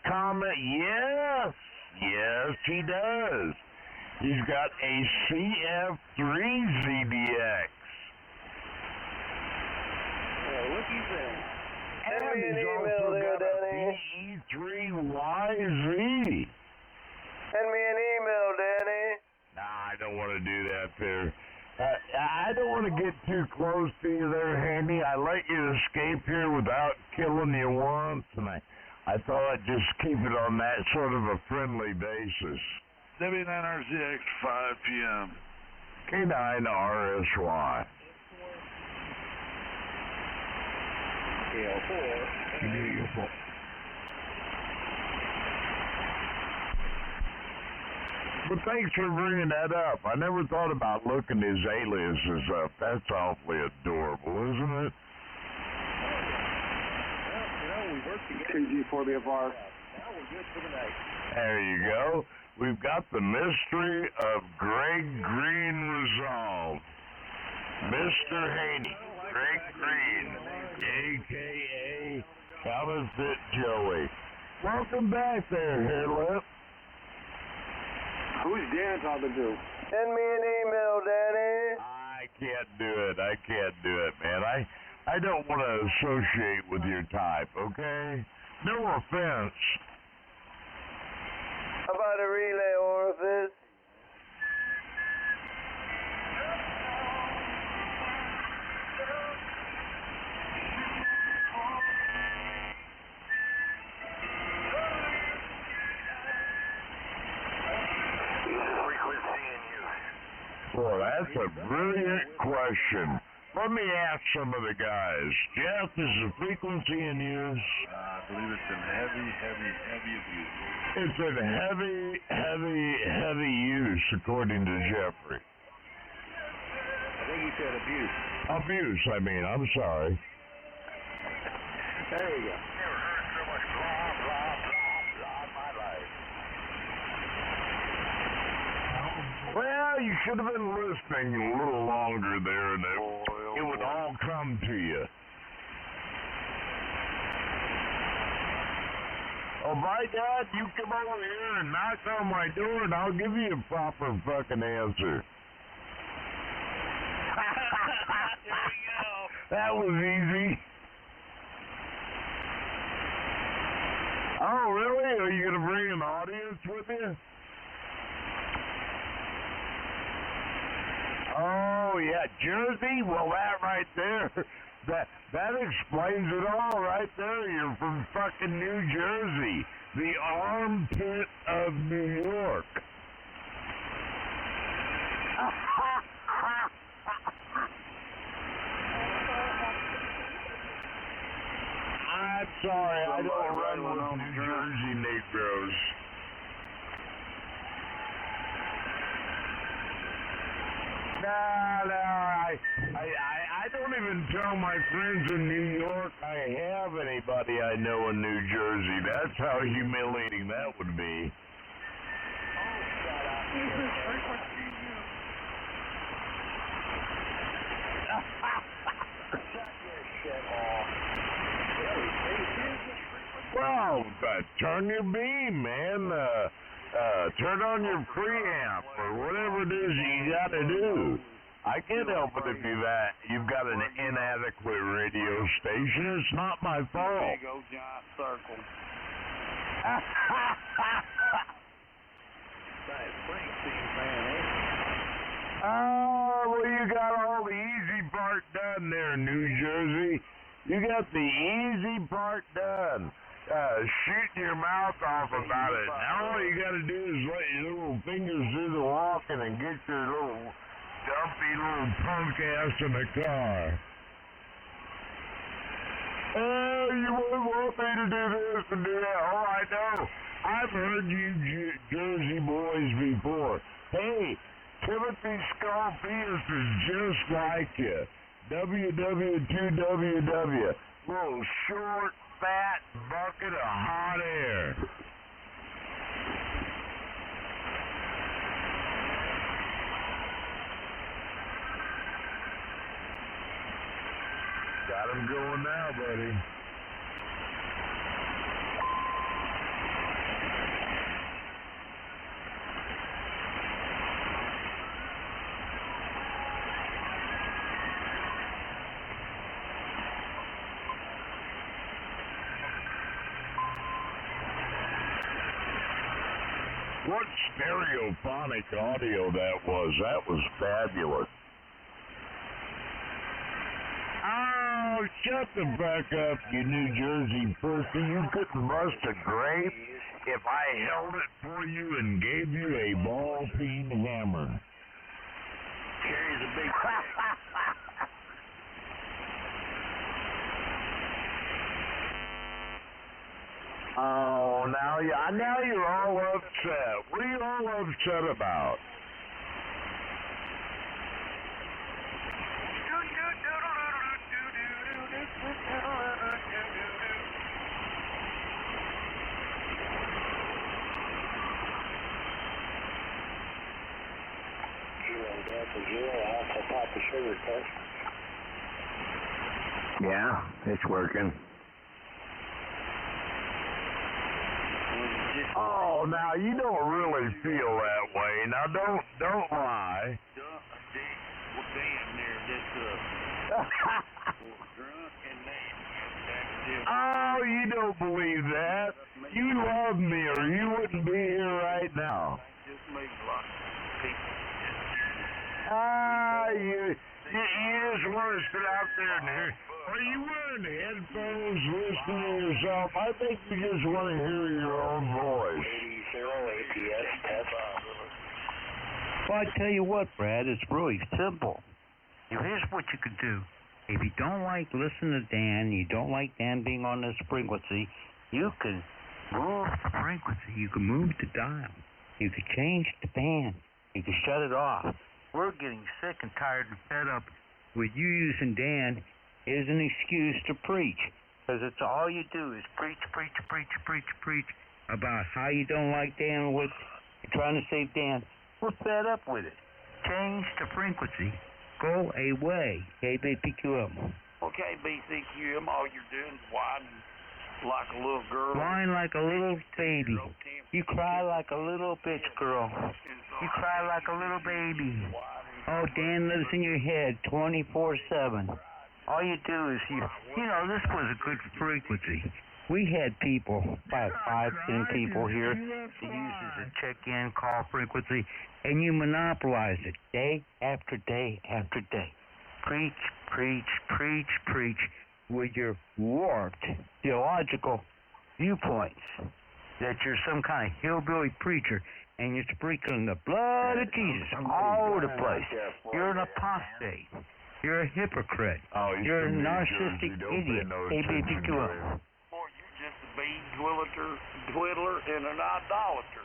yes, he does. He's got a CF3ZDX. Looky there. And he's also got a BE3YZ. Send me an email, Danny. Nah, I don't want to do that there. I don't want to get too close to you there, Handy. I let you escape here without killing you once, and I thought I'd just keep it on that sort of a friendly basis. W9RZX, 5 p.m. K9RSY. KL4. But thanks for bringing that up. I never thought about looking his aliases up. That's awfully adorable, isn't it? Well, we worked together. 2G4BFR. Now we're good for the night. There you go. We've got the mystery of Greg Green resolved. Mr. Haney, Greg Green, a.k.a. Counterfeit Joey. Welcome back there, Hairlip. Who's Dan talking to? Send me an email, Danny. I can't do it, man. I don't want to associate with your type, okay? No offense. How about a relay orifice? Boy, that's a brilliant question. Let me ask some of the guys. Jeff, is the frequency in use? I believe it's in heavy abuse. It's in heavy use, according to Jeffrey. I think he said abuse. Abuse, I mean. I'm sorry. There you go. Never heard so much blah, blah, blah, blah in my life. Well, you should have been listening a little longer there, and it would all come to you. Oh, my God, you come over here and knock on my door, and I'll give you a proper fucking answer. we go. That was easy. Oh, really? Are you going to bring an audience with you? Oh, yeah, Jersey? Well, that right there, that explains it all right there. You're from fucking New Jersey, the armpit of New York. I'm sorry, I don't run with New Jersey Negroes. No, I don't even tell my friends in New York I have anybody I know in New Jersey. That's how humiliating that would be. Well, turn your beam, man. Turn on your preamp or whatever it is you got to do. I can't help it if you've got an inadequate radio station. It's not my fault. Big old giant circle. Oh, well, you got all the easy part done there, New Jersey. You got the easy part done. Shooting your mouth off about it. Now all you got to do is let your little fingers do the walking and get your little dumpy little punk ass in the car. Oh, you wouldn't want me to do this and do that. Oh, I know. I've heard you Jersey boys before. Hey, Timothy Scarpius is just like you. WW2WW. Little short, fat bucket of hot air. Got him going now, buddy. What stereophonic audio that was. That was fabulous. Oh, shut the fuck up, you New Jersey pussy. You couldn't bust a grape if I held it for you and gave you a ball-peen hammer. Carries a big... Oh, now you're all upset. What are you all upset about? Yeah, it's working. Oh, now you don't really feel that way. Now don't lie. Oh, you don't believe that. You love me or you wouldn't be here right now. You just want to sit out there and hear. Are you wearing headphones listening to yourself? I think you just want to hear your own voice. Well, I tell you what, Brad, it's really simple. Here's what you could do. If you don't like listening to Dan, you don't like Dan being on this frequency, you can move the frequency. You can move the dial. You can change the band. You can shut it off. We're getting sick and tired and fed up with you using Dan is an excuse to preach. Because it's all you do is preach about how you don't like Dan, what you're trying to save Dan. We're fed up with it. Change the frequency. Go away. KBPQM. Okay, BCQM, all you're doing is whining like a little girl. Whine like a little baby. You cry like a little bitch girl. You cry like a little baby. Oh, Dan lives in your head 24/7. All you do is you know, this was a good frequency. We had people, about 5, 10 people here to use as a check-in call frequency, and you monopolized it day after day after day. Preach, preach, preach, preach with your warped theological viewpoints that you're some kind of hillbilly preacher and you're sprinkling the blood of Jesus all over the place. You're an apostate. You're a hypocrite. You're a narcissistic idiot. ABPQL. Just a bean twiddler and an idolater.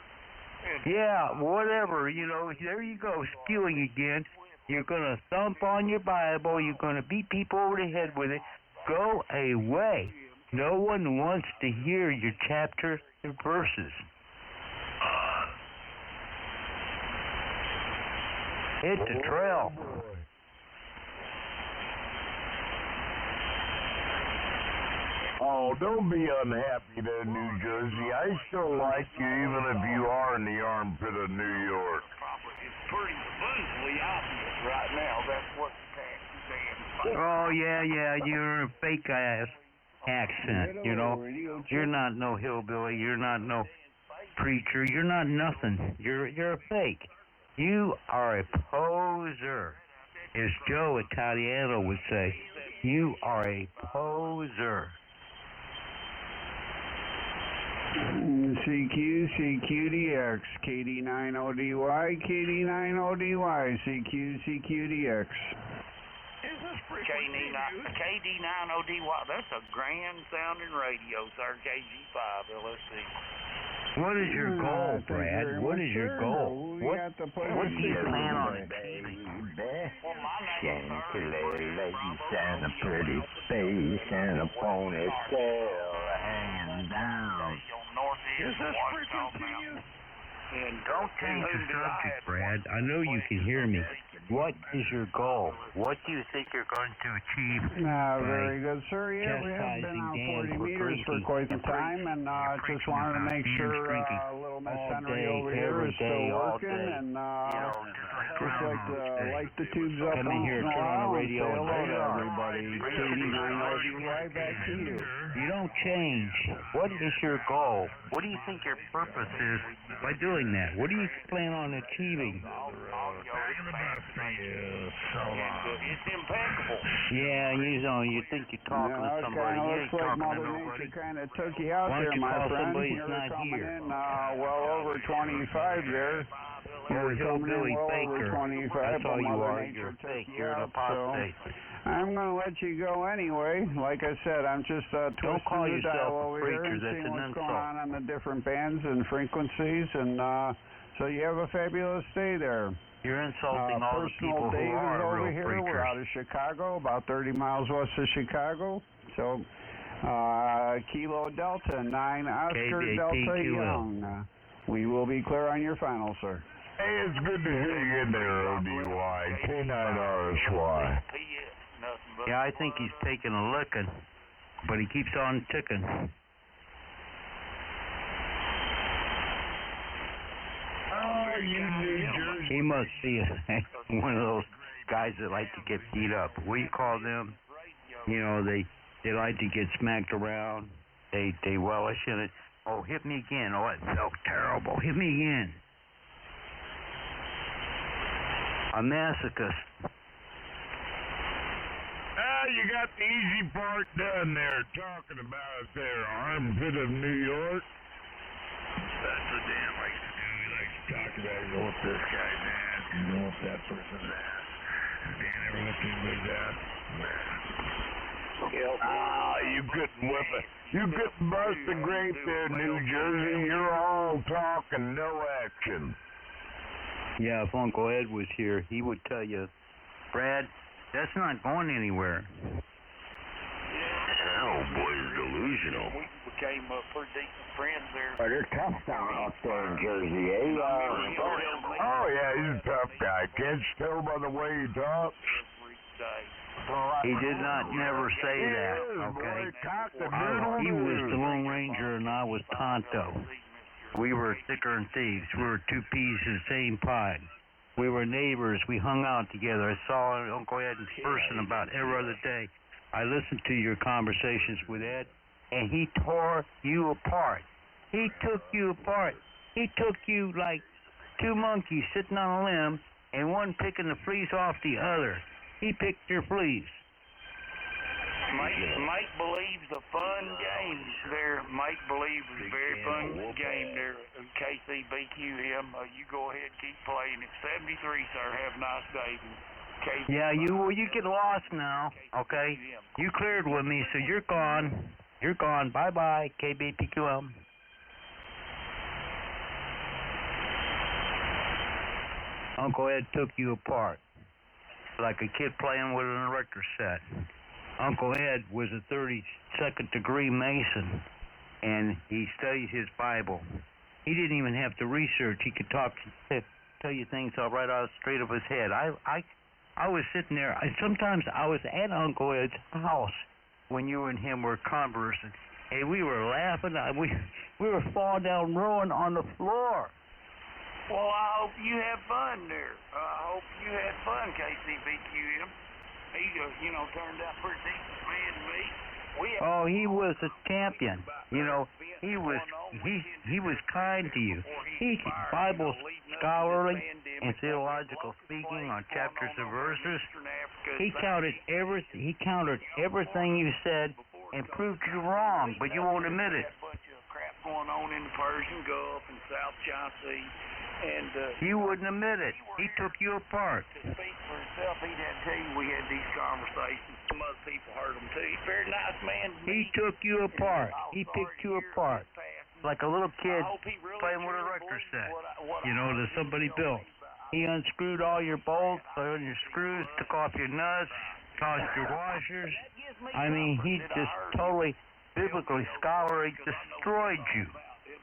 Yeah, whatever, you know, there you go, spewing again. You're going to thump on your Bible. You're going to beat people over the head with it. Go away. No one wants to hear your chapters and verses. Hit the trail. Oh, don't be unhappy there, New Jersey. I still like you even if you are in the armpit of New York. It's pretty abundantly obvious right now. That's what the tax is saying. Oh, yeah, you're a fake ass accent, you know. You're not no hillbilly. You're not no preacher. You're not nothing. You're a fake. You are a poser. As Joe Italiano would say, you are a poser. CQ, CQDX, KD90DY, KD90DY, CQ, CQDX. KD90DY, that's a grand sounding radio, sir. KG5 LSB. What is your goal, Brad? What is your goal? What do you plan on achieving? Chantilly and a pretty face and a ponytail hanging down. Is this frequency? And don't change the subject, Brad. I know you can hear me. What is your goal? What do you think you're going to achieve? Very good, sir. Yeah, we have been on 40 meters for quite some time, and just wanted to make sure little Miss Henry over here is still working, and just like to light the tubes up Come in here, turn on the radio, and say hello to everybody. KD90DY, back to you. You don't change. What is your goal? What do you think your purpose is by doing that? What do you plan on achieving? It's impeccable. Yeah, you think you're talking to somebody. You ain't talking to nobody. Kind of took you out there, my friend. You're coming in well over 25 there. You're a hillbilly faker. That's all you are. You're a fake. You're an apostate. I'm going to let you go anyway. Like I said, I'm just don't call twisting the dial yourself a over preacher. here and That's seeing an what's insult. going on the different bands and frequencies. And so you have a fabulous day there. You're insulting all the people who Dave are is over real here. preachers. We're out of Chicago, about 30 miles west of Chicago. So Kilo Delta 9 Oscar Delta Young. We will be clear on your final, sir. Hey, it's good to hear you in there, ODY. K9RSY. Yeah, I think he's taking a licking, but he keeps on ticking. Oh, you New Jersey. He must be one of those guys that like to get beat up. What do you call them? You know, they like to get smacked around. They relish in it. Oh, hit me again. Oh, it felt terrible. Hit me again. A masochist. You got the easy part done there, talking about it there, armpit of New York. That's what Dan likes to do. He likes to talk about, you know what this guy's ass, you know what that person's ass. Dan ever looked anybody's ass? You couldn't whip it. You couldn't bust a grape there, New Jersey. You're all talk and no action. Yeah, if Uncle Ed was here, he would tell you, Brad, that's not going anywhere. Oh, boy, it's delusional. We became pretty decent friends there. They're tough down out there in Jersey, eh? Oh, yeah, he's a tough guy. Can't you tell by the way he talks? He did not never say that, okay? He was the Lone Ranger and I was Tonto. We were thicker than thieves. We were two peas in the same pod. We were neighbors. We hung out together. I saw Uncle Ed in person about every other day. I listened to your conversations with Ed, and he tore you apart. He took you apart. He took you like two monkeys sitting on a limb, and one picking the fleas off the other. He picked your fleas. Make believe's a fun game there. Make believe is a very fun game there. KCBQM, you go ahead and keep playing. It's 73, sir. Have a nice day. Yeah, you get lost now, okay? You cleared with me, so you're gone. You're gone. Bye-bye, KBPQM. Uncle Ed took you apart like a kid playing with an electric set. Uncle Ed was a 32nd degree Mason, and he studied his Bible. He didn't even have to research. He could tell you things all right out straight of his head. I was sitting there. Sometimes I was at Uncle Ed's house when you and him were conversing, and we were laughing. We were falling down, rolling on the floor. Well, I hope you had fun there. I hope you had fun, KCBQM. He, turned out pretty decent man to me. He was a champion. He was kind to you. He Bible scholarly and theological speaking on chapters and verses. He counted everything you said and proved you wrong, but you won't admit it. Crap going on in the Persian Gulf and South China Sea. And you wouldn't admit it. He took you apart. To speak for himself, he'd have to tell you we had these conversations. Some other people heard them too. He's a very nice man. He took you apart. He picked you apart. Like a little kid playing with a electric set, that somebody built. He unscrewed all your bolts, all your screws, took off your nuts, tossed your washers. I mean, he just totally, biblically, scholarly destroyed you.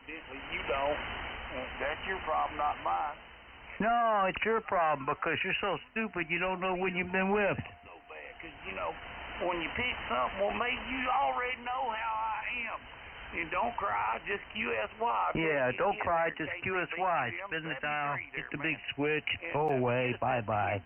You don't. That's your problem, not mine. No, it's your problem because you're so stupid you don't know when you've been whipped. So bad, because, when you pick something with me, you already know how I am. And don't cry, just QSY. Yeah, don't cry, just QSY. Spin the dial, hit the big switch, go away, bye-bye.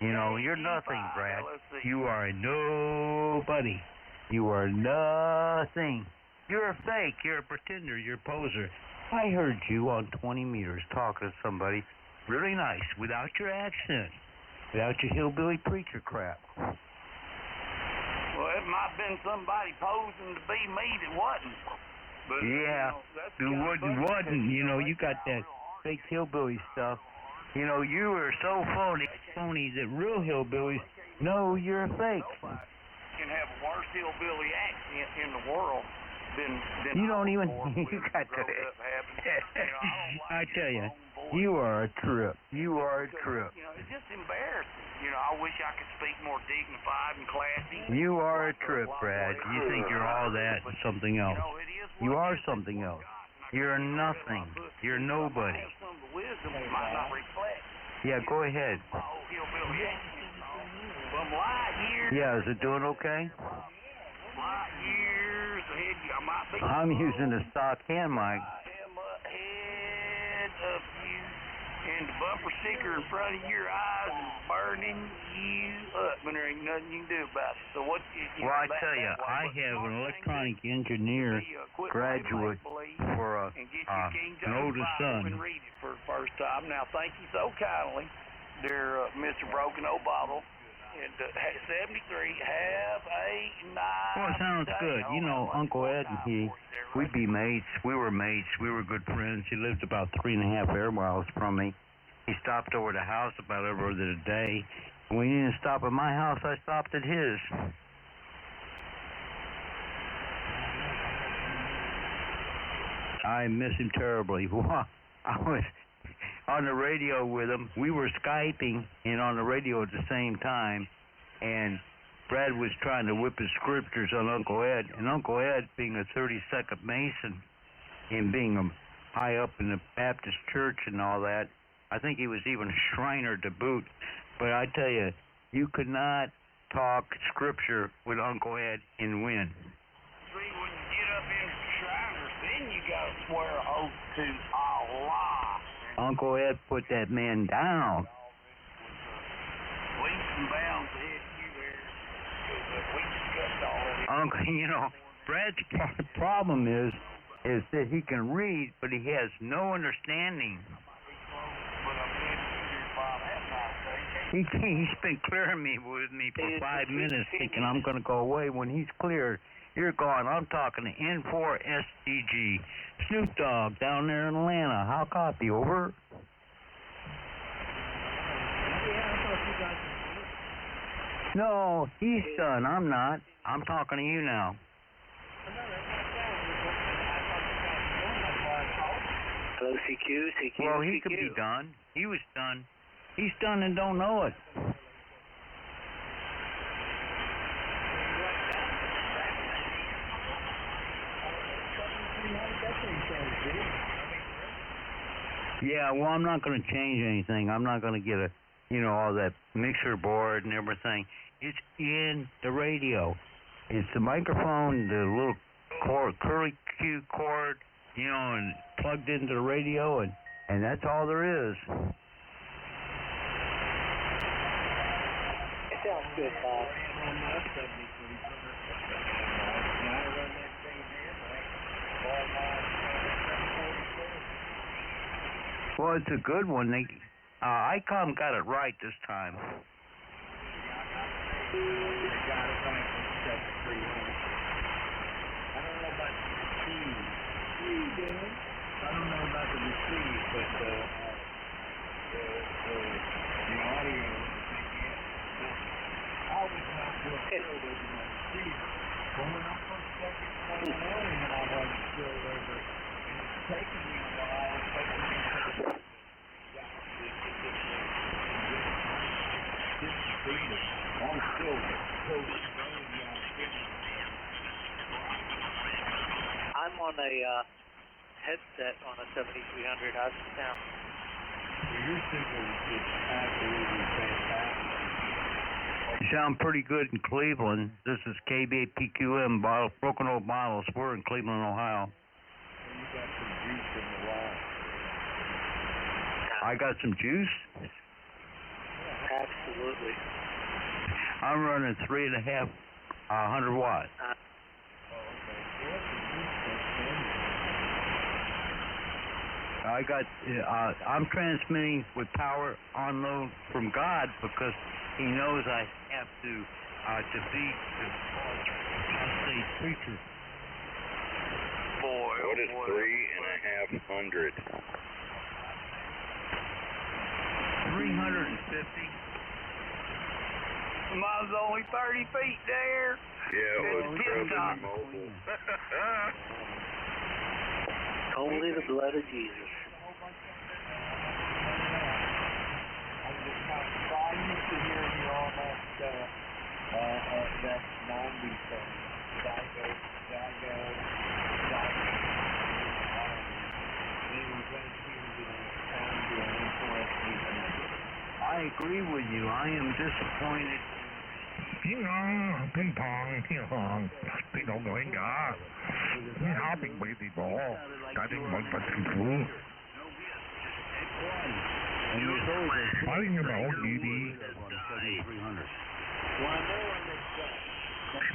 You're nothing, Brad. You are a nobody. You are nothing. You're a fake. You're a pretender. You're a poser. I heard you on 20 meters talking to somebody really nice, without your accent, without your hillbilly preacher crap. Well, it might have been somebody posing to be me that wasn't. But, yeah, it wasn't. You got that fake hillbilly stuff. You are so phony that real hillbillies know you're a fake. You can have a worse hillbilly accent in the world. You don't even. You got to. I tell you, you are a trip. You are a trip. It's just embarrassing. I wish I could speak more dignified and classy. You are a trip, Brad. You think you're all that and something else. You are something else. You're nothing. You're nobody. Some of the wisdom might not reflect. Yeah, go ahead. Hillbilly accent. From light years. Yeah, is it doing okay? Light years ahead, I might be. I'm using a stock hand mic. I am ahead of you, and the bumper sticker in front of your eyes is burning you up, and there ain't nothing you can do about it. So what? Well, I tell you, I have an electronic engineer graduate for an oldest son. And read it for the first time. Now, thank you so kindly, dear Mr. Broken Old Bottle. And 73, have a nice Well, it sounds good. Uncle Ed and we'd be mates. We were mates. We were good friends. He lived about 3.5 air miles from me. He stopped over the house about every other day. When he didn't stop at my house, I stopped at his. I miss him terribly. I was on the radio with him. We were Skyping and on the radio at the same time, and Brad was trying to whip his scriptures on Uncle Ed, and Uncle Ed, being a 32nd Mason and being high up in the Baptist church and all that, I think he was even a Shriner to boot. But I tell you, you could not talk scripture with Uncle Ed and win. See, when you get up into the Shriners, then you got to swear an oath to Allah. Uncle Ed put that man down. leaps and bounds ahead of you there. Because we discussed all of it. Uncle, you know, Brad's problem is that he can read, but he has no understanding. He's been clearing me with me for 5 minutes, thinking I'm going to go away. When he's cleared, you're gone. I'm talking to N4SDG. Snoop Dogg down there in Atlanta. How copy? Over. No, he's done. I'm not. I'm talking to you now. Hello, CQ. Well, he could be done. He was done. He's done and don't know it. Yeah, well, I'm not going to change anything. I'm not going to get all that mixer board and everything. It's in the radio. It's the microphone, the little curly Q cord, and plugged into the radio, and that's all there is. It sounds good, Bob. Well, it's a good one. ICOM got it right this time. They got it right for 731. I don't know about the receive. I don't know about the receive, but the audio, I always not real sure whether my receive. But when I first started playing and I wasn't sure whether it's taking me a while, taking me to I'm still I'm on a headset on a 7300. How's it sound? Your signal is absolutely fantastic. You sound pretty good in Cleveland. This is KBPQM, Broken Oak Models. We're in Cleveland, Ohio. You got some juice in the wall. I got some juice? Absolutely. I'm running 3.5 100 watt. I'm transmitting with power on load from God because He knows I have to defeat the apostate preacher. What is 3.500? 350. Mine's only 30 feet there. Yeah, it was probably mobile. Only the blood of Jesus. I'm just kind of used to hearing you on that 90 thing. I agree with you. I am disappointed. Ping pong, ping pong going on. Hopping baby ball. Starting one for two. Fighting about DD.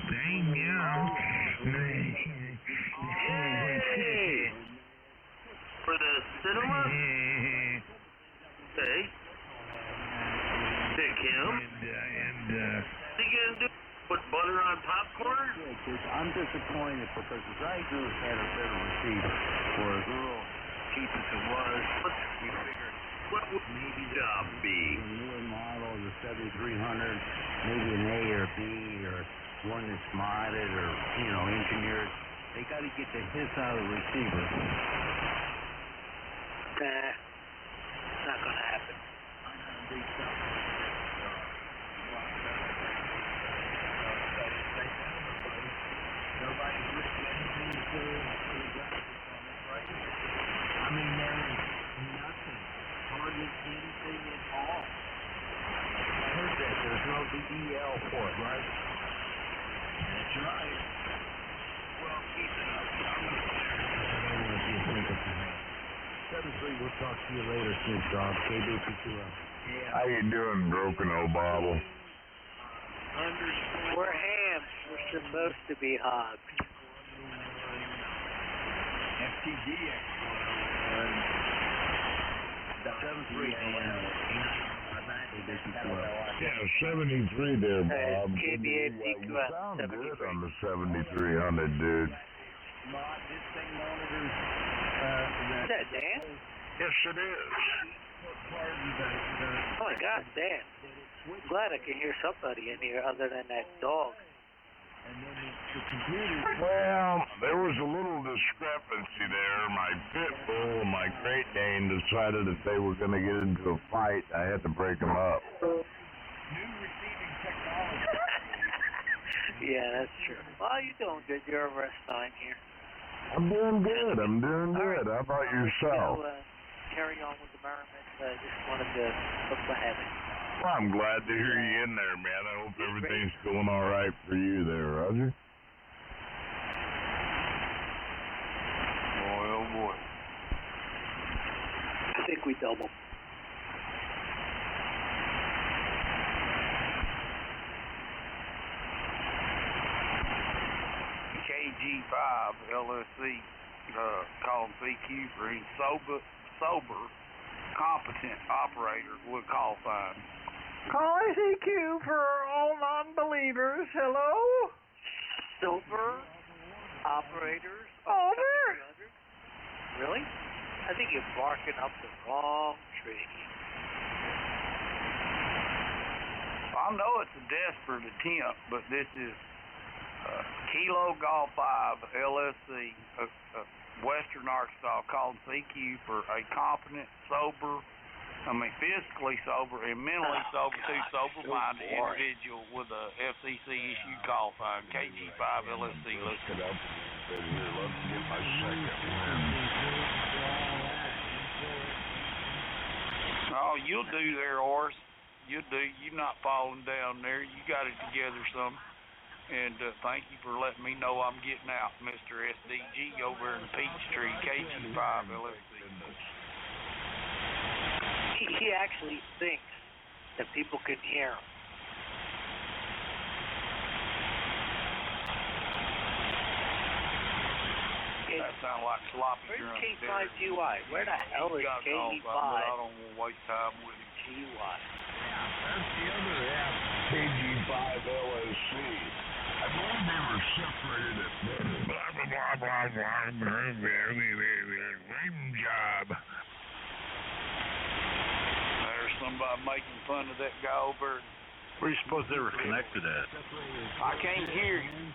Dang, yeah. Hey! For the cinema? Hey. Hey, Kim. And what are you gonna do? Put butter on popcorn? I'm disappointed because the Tigers had a better receiver. For as little cheap as it was, we figured what would maybe job be? A newer model, the 7300, maybe an A or B or one that's modded or engineered. They got to get the hits out of the receiver. Nah, not gonna happen. Nobody's written anything to say for the graphics on it, right? I mean, there is nothing, hardly anything at all. I heard that. There's no DDL for it, right? That's right. Well, keep it up. I'm going to see if we can 7-3, we'll talk to you later, Snoop Dogg, KBPQM. How you doing, broken old bottle? We're hams. We're supposed to be hogs. FTGX. 73. Yeah, 73 there, Bob. KBA You DQS sound 73. good on the 7300, dude. This thing monitors. Is that Dan? Yes, it is. Oh my God, Dan. I'm glad I can hear somebody in here other than that dog. Well, there was a little discrepancy there. My pit bull and my Great Dane decided that they were going to get into a fight. I had to break them up. New receiving technology. Yeah, that's true. Well, you doing good. You're over at Stein here. I'm doing good. How about yourself? Carry on with the merriment. Just wanted to look ahead. Well, I'm glad to hear you in there, man. I hope everything's going all right for you there, Roger. Boy, oh boy. I think we doubled. KG5 LSC calling CQ for any sober, competent operator with call sign. Calling CQ for all non-believers. Hello? Sober operators. Over? Really? I think you're barking up the wrong tree. I know it's a desperate attempt, but this is Kilo Golf 5 LSC, Western Arkansas, calling CQ for a competent, physically sober and mentally sober to sober-minded individual with a FCC issued call sign, KG5 LSC. Let's get up here. Let's get my second win. Oh, you'll do there, Horace. You'll do. You're not falling down there. You got it together some. And thank you for letting me know I'm getting out, Mr. SDG over in Peachtree, KG5 LSC. He actually thinks that people can hear him. That sounds like sloppy Where's drunk. K5GY? Where the hell is KG5? I don't want to waste time with him. GY. That's the other app, KG5 LSC. I believe they were separated at blah, blah, blah, blah, job. There's somebody making fun of that guy over. Where do you suppose they were connected at? I can't hear you,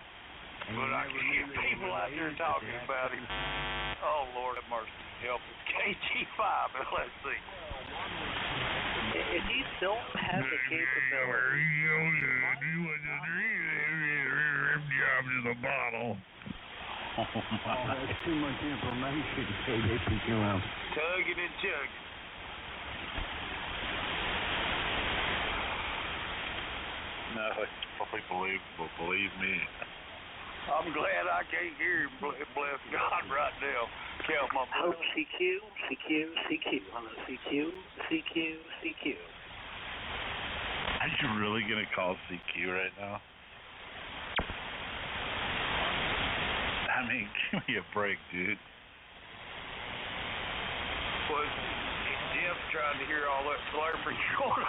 but I can hear people out there talking about him. Oh, Lord have mercy. Help us. KG5 LSC. If he don't have the capability, job to the bottle. Oh, that's too much information. They pick you up. Tugging and chugging. No, it's fully believable. Believe me. I'm glad I can't hear him. Bless God right now. Count my oh, blood. CQ. Hello, CQ. Are you really gonna call CQ right now? I mean, give me a break, dude. Well, Jeff's trying to hear all that slurping going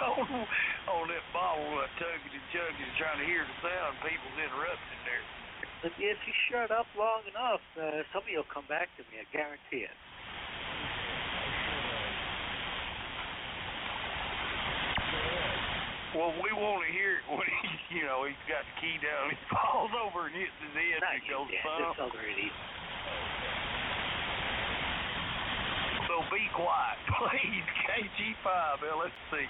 on that bottle, that tugging and chugging, trying to hear the sound. People's interrupting there. But if you shut up long enough, somebody will come back to me. I guarantee it. Well, we want to hear it when he's got the key down, he falls over and hits his head and goes, This other idiot. So be quiet, please. KG5 LSC.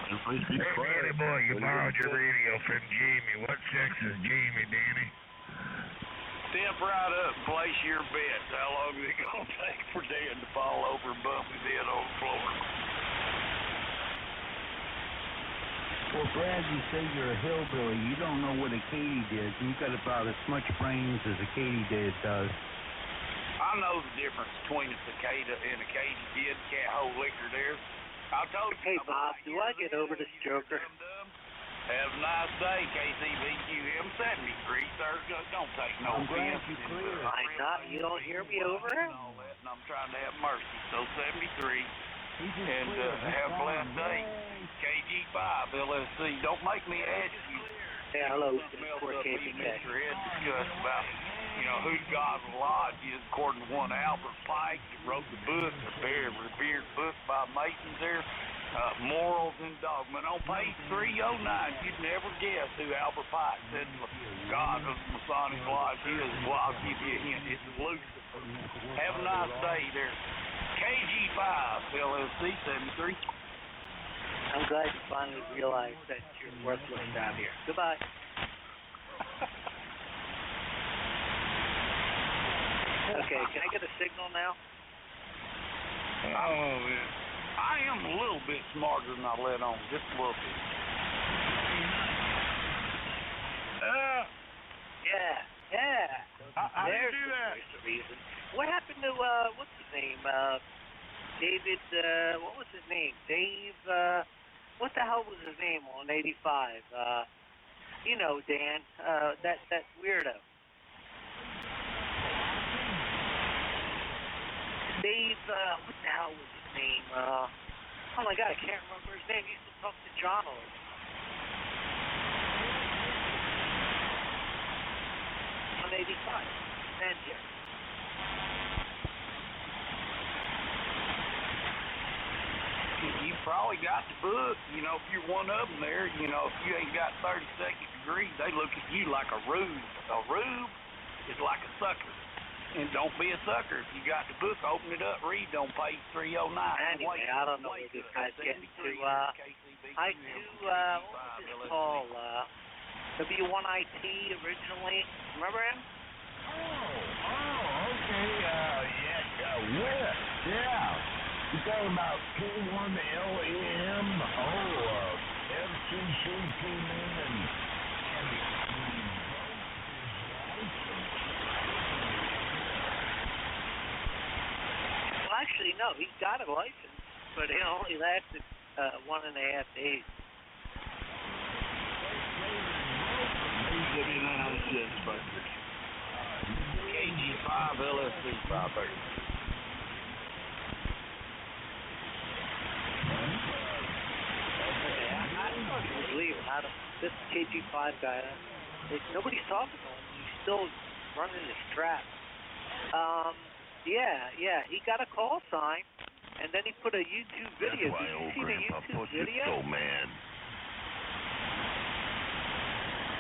Danny boy, you borrowed your radio from Jamie. What sex is Jamie, Danny? Step right up and place your bets. How long is it going to take for Dan to fall over and bump his head on the floor? Well, Brad, you say you're a hillbilly. You don't know what a katydid. You got about as much brains as a katydid does. I know the difference between a cicada and a katydid. Can't hold liquor there. I told you. Hey, Bob, do I get over this joker? Have a nice day, KCBQM 73, sir. Don't take no offense. I'm not. You don't hear me over him? And I'm trying to have mercy. So 73. And have a blessed day. KG5 LSC. Don't make me ask you. Yeah, hello. Something else up you Mr. Ed discussed about, who God Lodge is, according to one Albert Pike that wrote the book, a very revered book by Masons there. Morals and Dogma. And on page 309, you'd never guess who Albert Pike said God of the Masonic Lodge is. Well, I'll give you a hint. It's Lucifer. Have a nice day there. KG5, LSC 73. I'm glad you finally realized that you're worthless down here. Goodbye. Okay, can I get a signal now? Oh, man. I am a little bit smarter than I let on, just a little bit. Yeah. How do you do that? There's the reason. What happened to, what's his name? David, what was his name? Dave, what the hell was his name on 85? Dan, that weirdo. Dave, what the hell was his name? Oh my God, I can't remember his name. He used to talk to John all the time. On 85. Stand here. You probably got the book, if you're one of them there, if you ain't got 32nd degree, they look at you like a rube. A rube is like a sucker. And don't be a sucker. If you got the book, open it up, read on page 309. Anyway, I don't know where this guy's getting to. I do, what was this called? W1IT originally. Remember him? Oh, okay. Yeah. You talking about K1LAM? FCC came in and Well, actually, no. He got a license, but it only lasted 1.5 days. KG5 LSC 530. I thought he was leaving. This KG5 guy, nobody's talking to him. He's still running his trap. Yeah. He got a call sign, and then he put a YouTube video. That's why Did you old see the Grandpa YouTube Puss video? is so mad.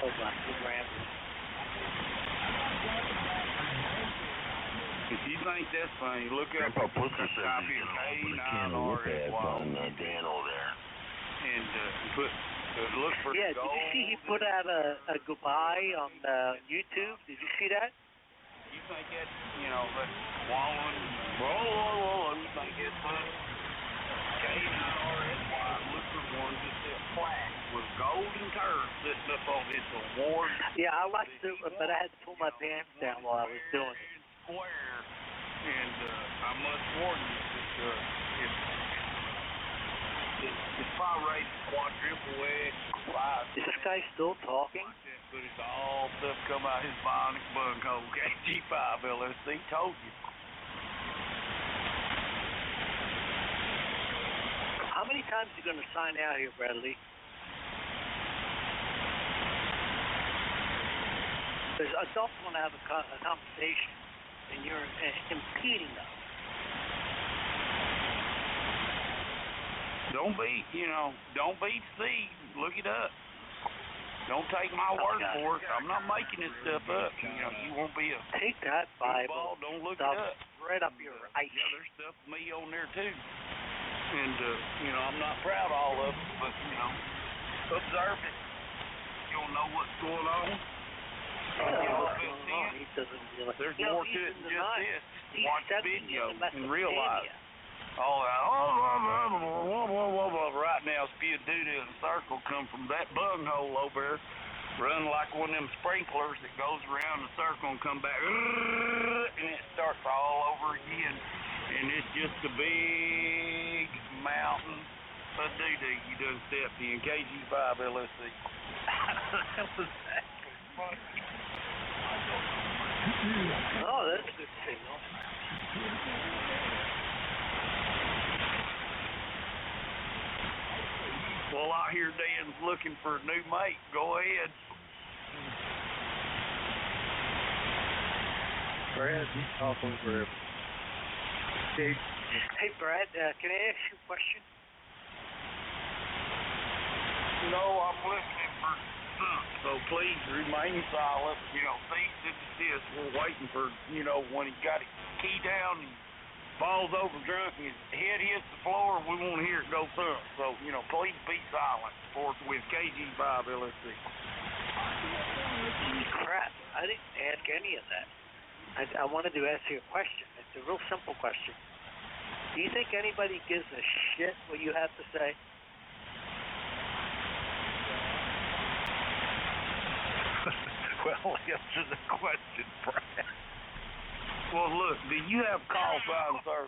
Hold on, good rambling. If you think that's funny, look up Grandpa Puss a said copy he's of going to open a can of whip ads on Dan over there. and look for Yeah, gold. did you see he put out a goodbye on YouTube? Did you see that? You think that's, that's swallowing, you think that's funny? K-I-R-S-Y, look for one, just that plaque with golden curves sitting up on its award. Yeah, I watched it, but I had to pull my pants down while I was doing it. Square, and I must warn you, it's probably rated quadruple X, 5. Is this guy still talking? But it's all stuff come out his bionic bunghole. KG5 LSC told you. How many times are you going to sign out here, Bradley? Because adults want to have a conversation, and you're impeding them. Don't be deceived. Look it up. Don't take my word for it. I'm not making this stuff up. You won't be a take that Bible. Don't look stuff it up. right up your ice. Yeah, there's stuff me on there too. And I'm not proud of all of it, but, observe it. You'll know what's going on. There's more to it than just this. Watch the video and realize. All that, right now, spew of doo-doo in a circle come from that bunghole over there, run like one of them sprinklers that goes around the circle and come back, and it starts all over again. And it's just a big mountain of doo-doo you done stepped in. KG5 LSC. That was actually funny. Oh, that's a good signal. Well, I hear Dan's looking for a new mate. Go ahead. Brad, he's talking forever. Hey, Brad, can I ask you a question? No, I'm listening for something. So please remain silent. Cease to desist. We're waiting for, when he got it key down and falls over drunk and his head hits the floor, we want to hear it go thump. So, please be silent with KG5 LSC. Crap, I didn't ask any of that. I wanted to ask you a question. It's a real simple question. Do you think anybody gives a shit what you have to say? Well, answer the question, Brad. Well, look, do you have call sign, sir?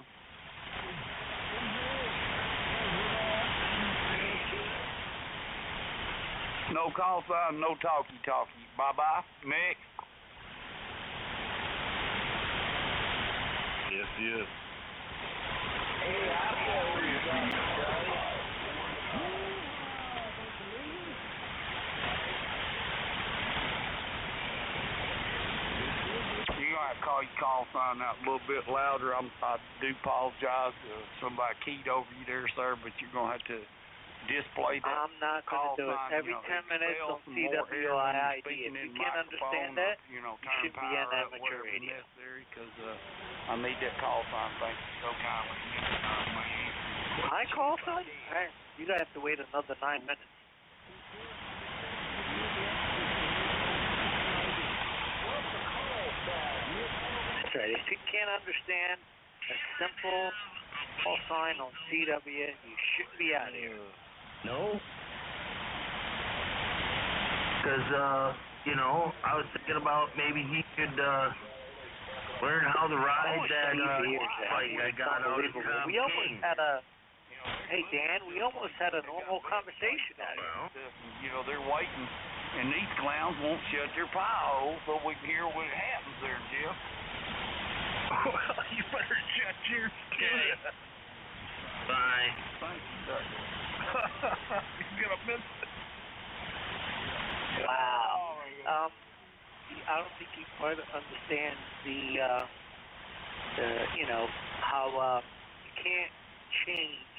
No call sign, no talkie-talkie. Bye-bye. Next. Yes. Hey, I know where you're going, Charlie. You're going to have to call your call sign out a little bit louder. I do apologize if somebody keyed over you there, sir, but you're going to have to display that. I'm not going to do it. Every 10 minutes on CWIID. If you can't understand that, you should be in amateur radio. Because I need that call sign. Thank you so kindly. My call sign? You're going to have to wait another 9 minutes. That's right. If you can't understand a simple call sign on CW, you shouldn't be out here. No? Because, I was thinking about maybe he could learn how to ride that bike I got out of Tom We almost King. had hey, Dan, we almost had a normal conversation out here. They're waiting, and these clowns won't shut their pie hole so we can hear what happens there, Jeff. Well, you better shut yours too. Bye. Thank you, sir. You're going to miss it. Wow. I don't think you quite understand how you can't change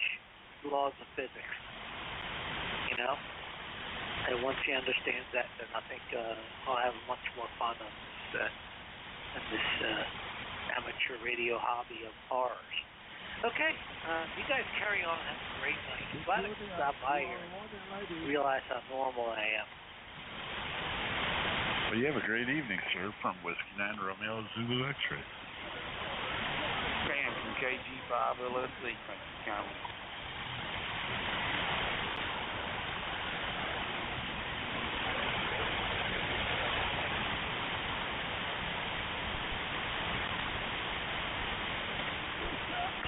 laws of physics. And once he understands that, then I think I'll have much more fun on this amateur radio hobby of ours. Okay, you guys carry on. Have a great night. I'm glad I could stop by here and realize how normal I am. Well, you have a great evening, sir, from Whiskey 9 Romeo Zulu X-Ray. Sam from KG5 LSC. Thank you kindly.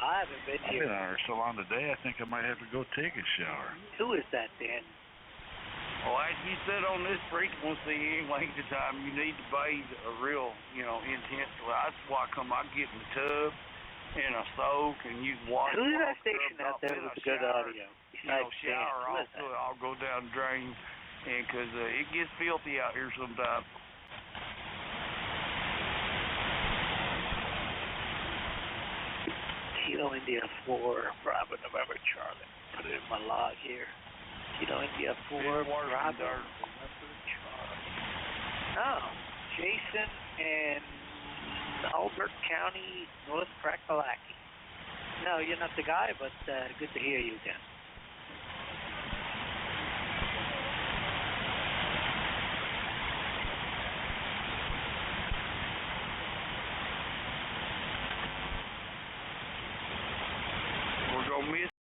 I haven't been I've here. been on our salon today. I think I might have to go take a shower. Who is that, Dan? Well, as you said on this frequency, any length of time, you need to bathe a real, intensely. That's why I get in the tub and I soak and use water. Who's that station out there with the good audio? Shower, I'll go down the drain, and because it gets filthy out here sometimes. Kilo India 4, Bravo November Charlie. Put it in my log here. Kilo India 4, Bravo November Charlie. Oh, Jason in Albert County, North Crackalacky. No, you're not the guy, but good to hear you again. We're going to miss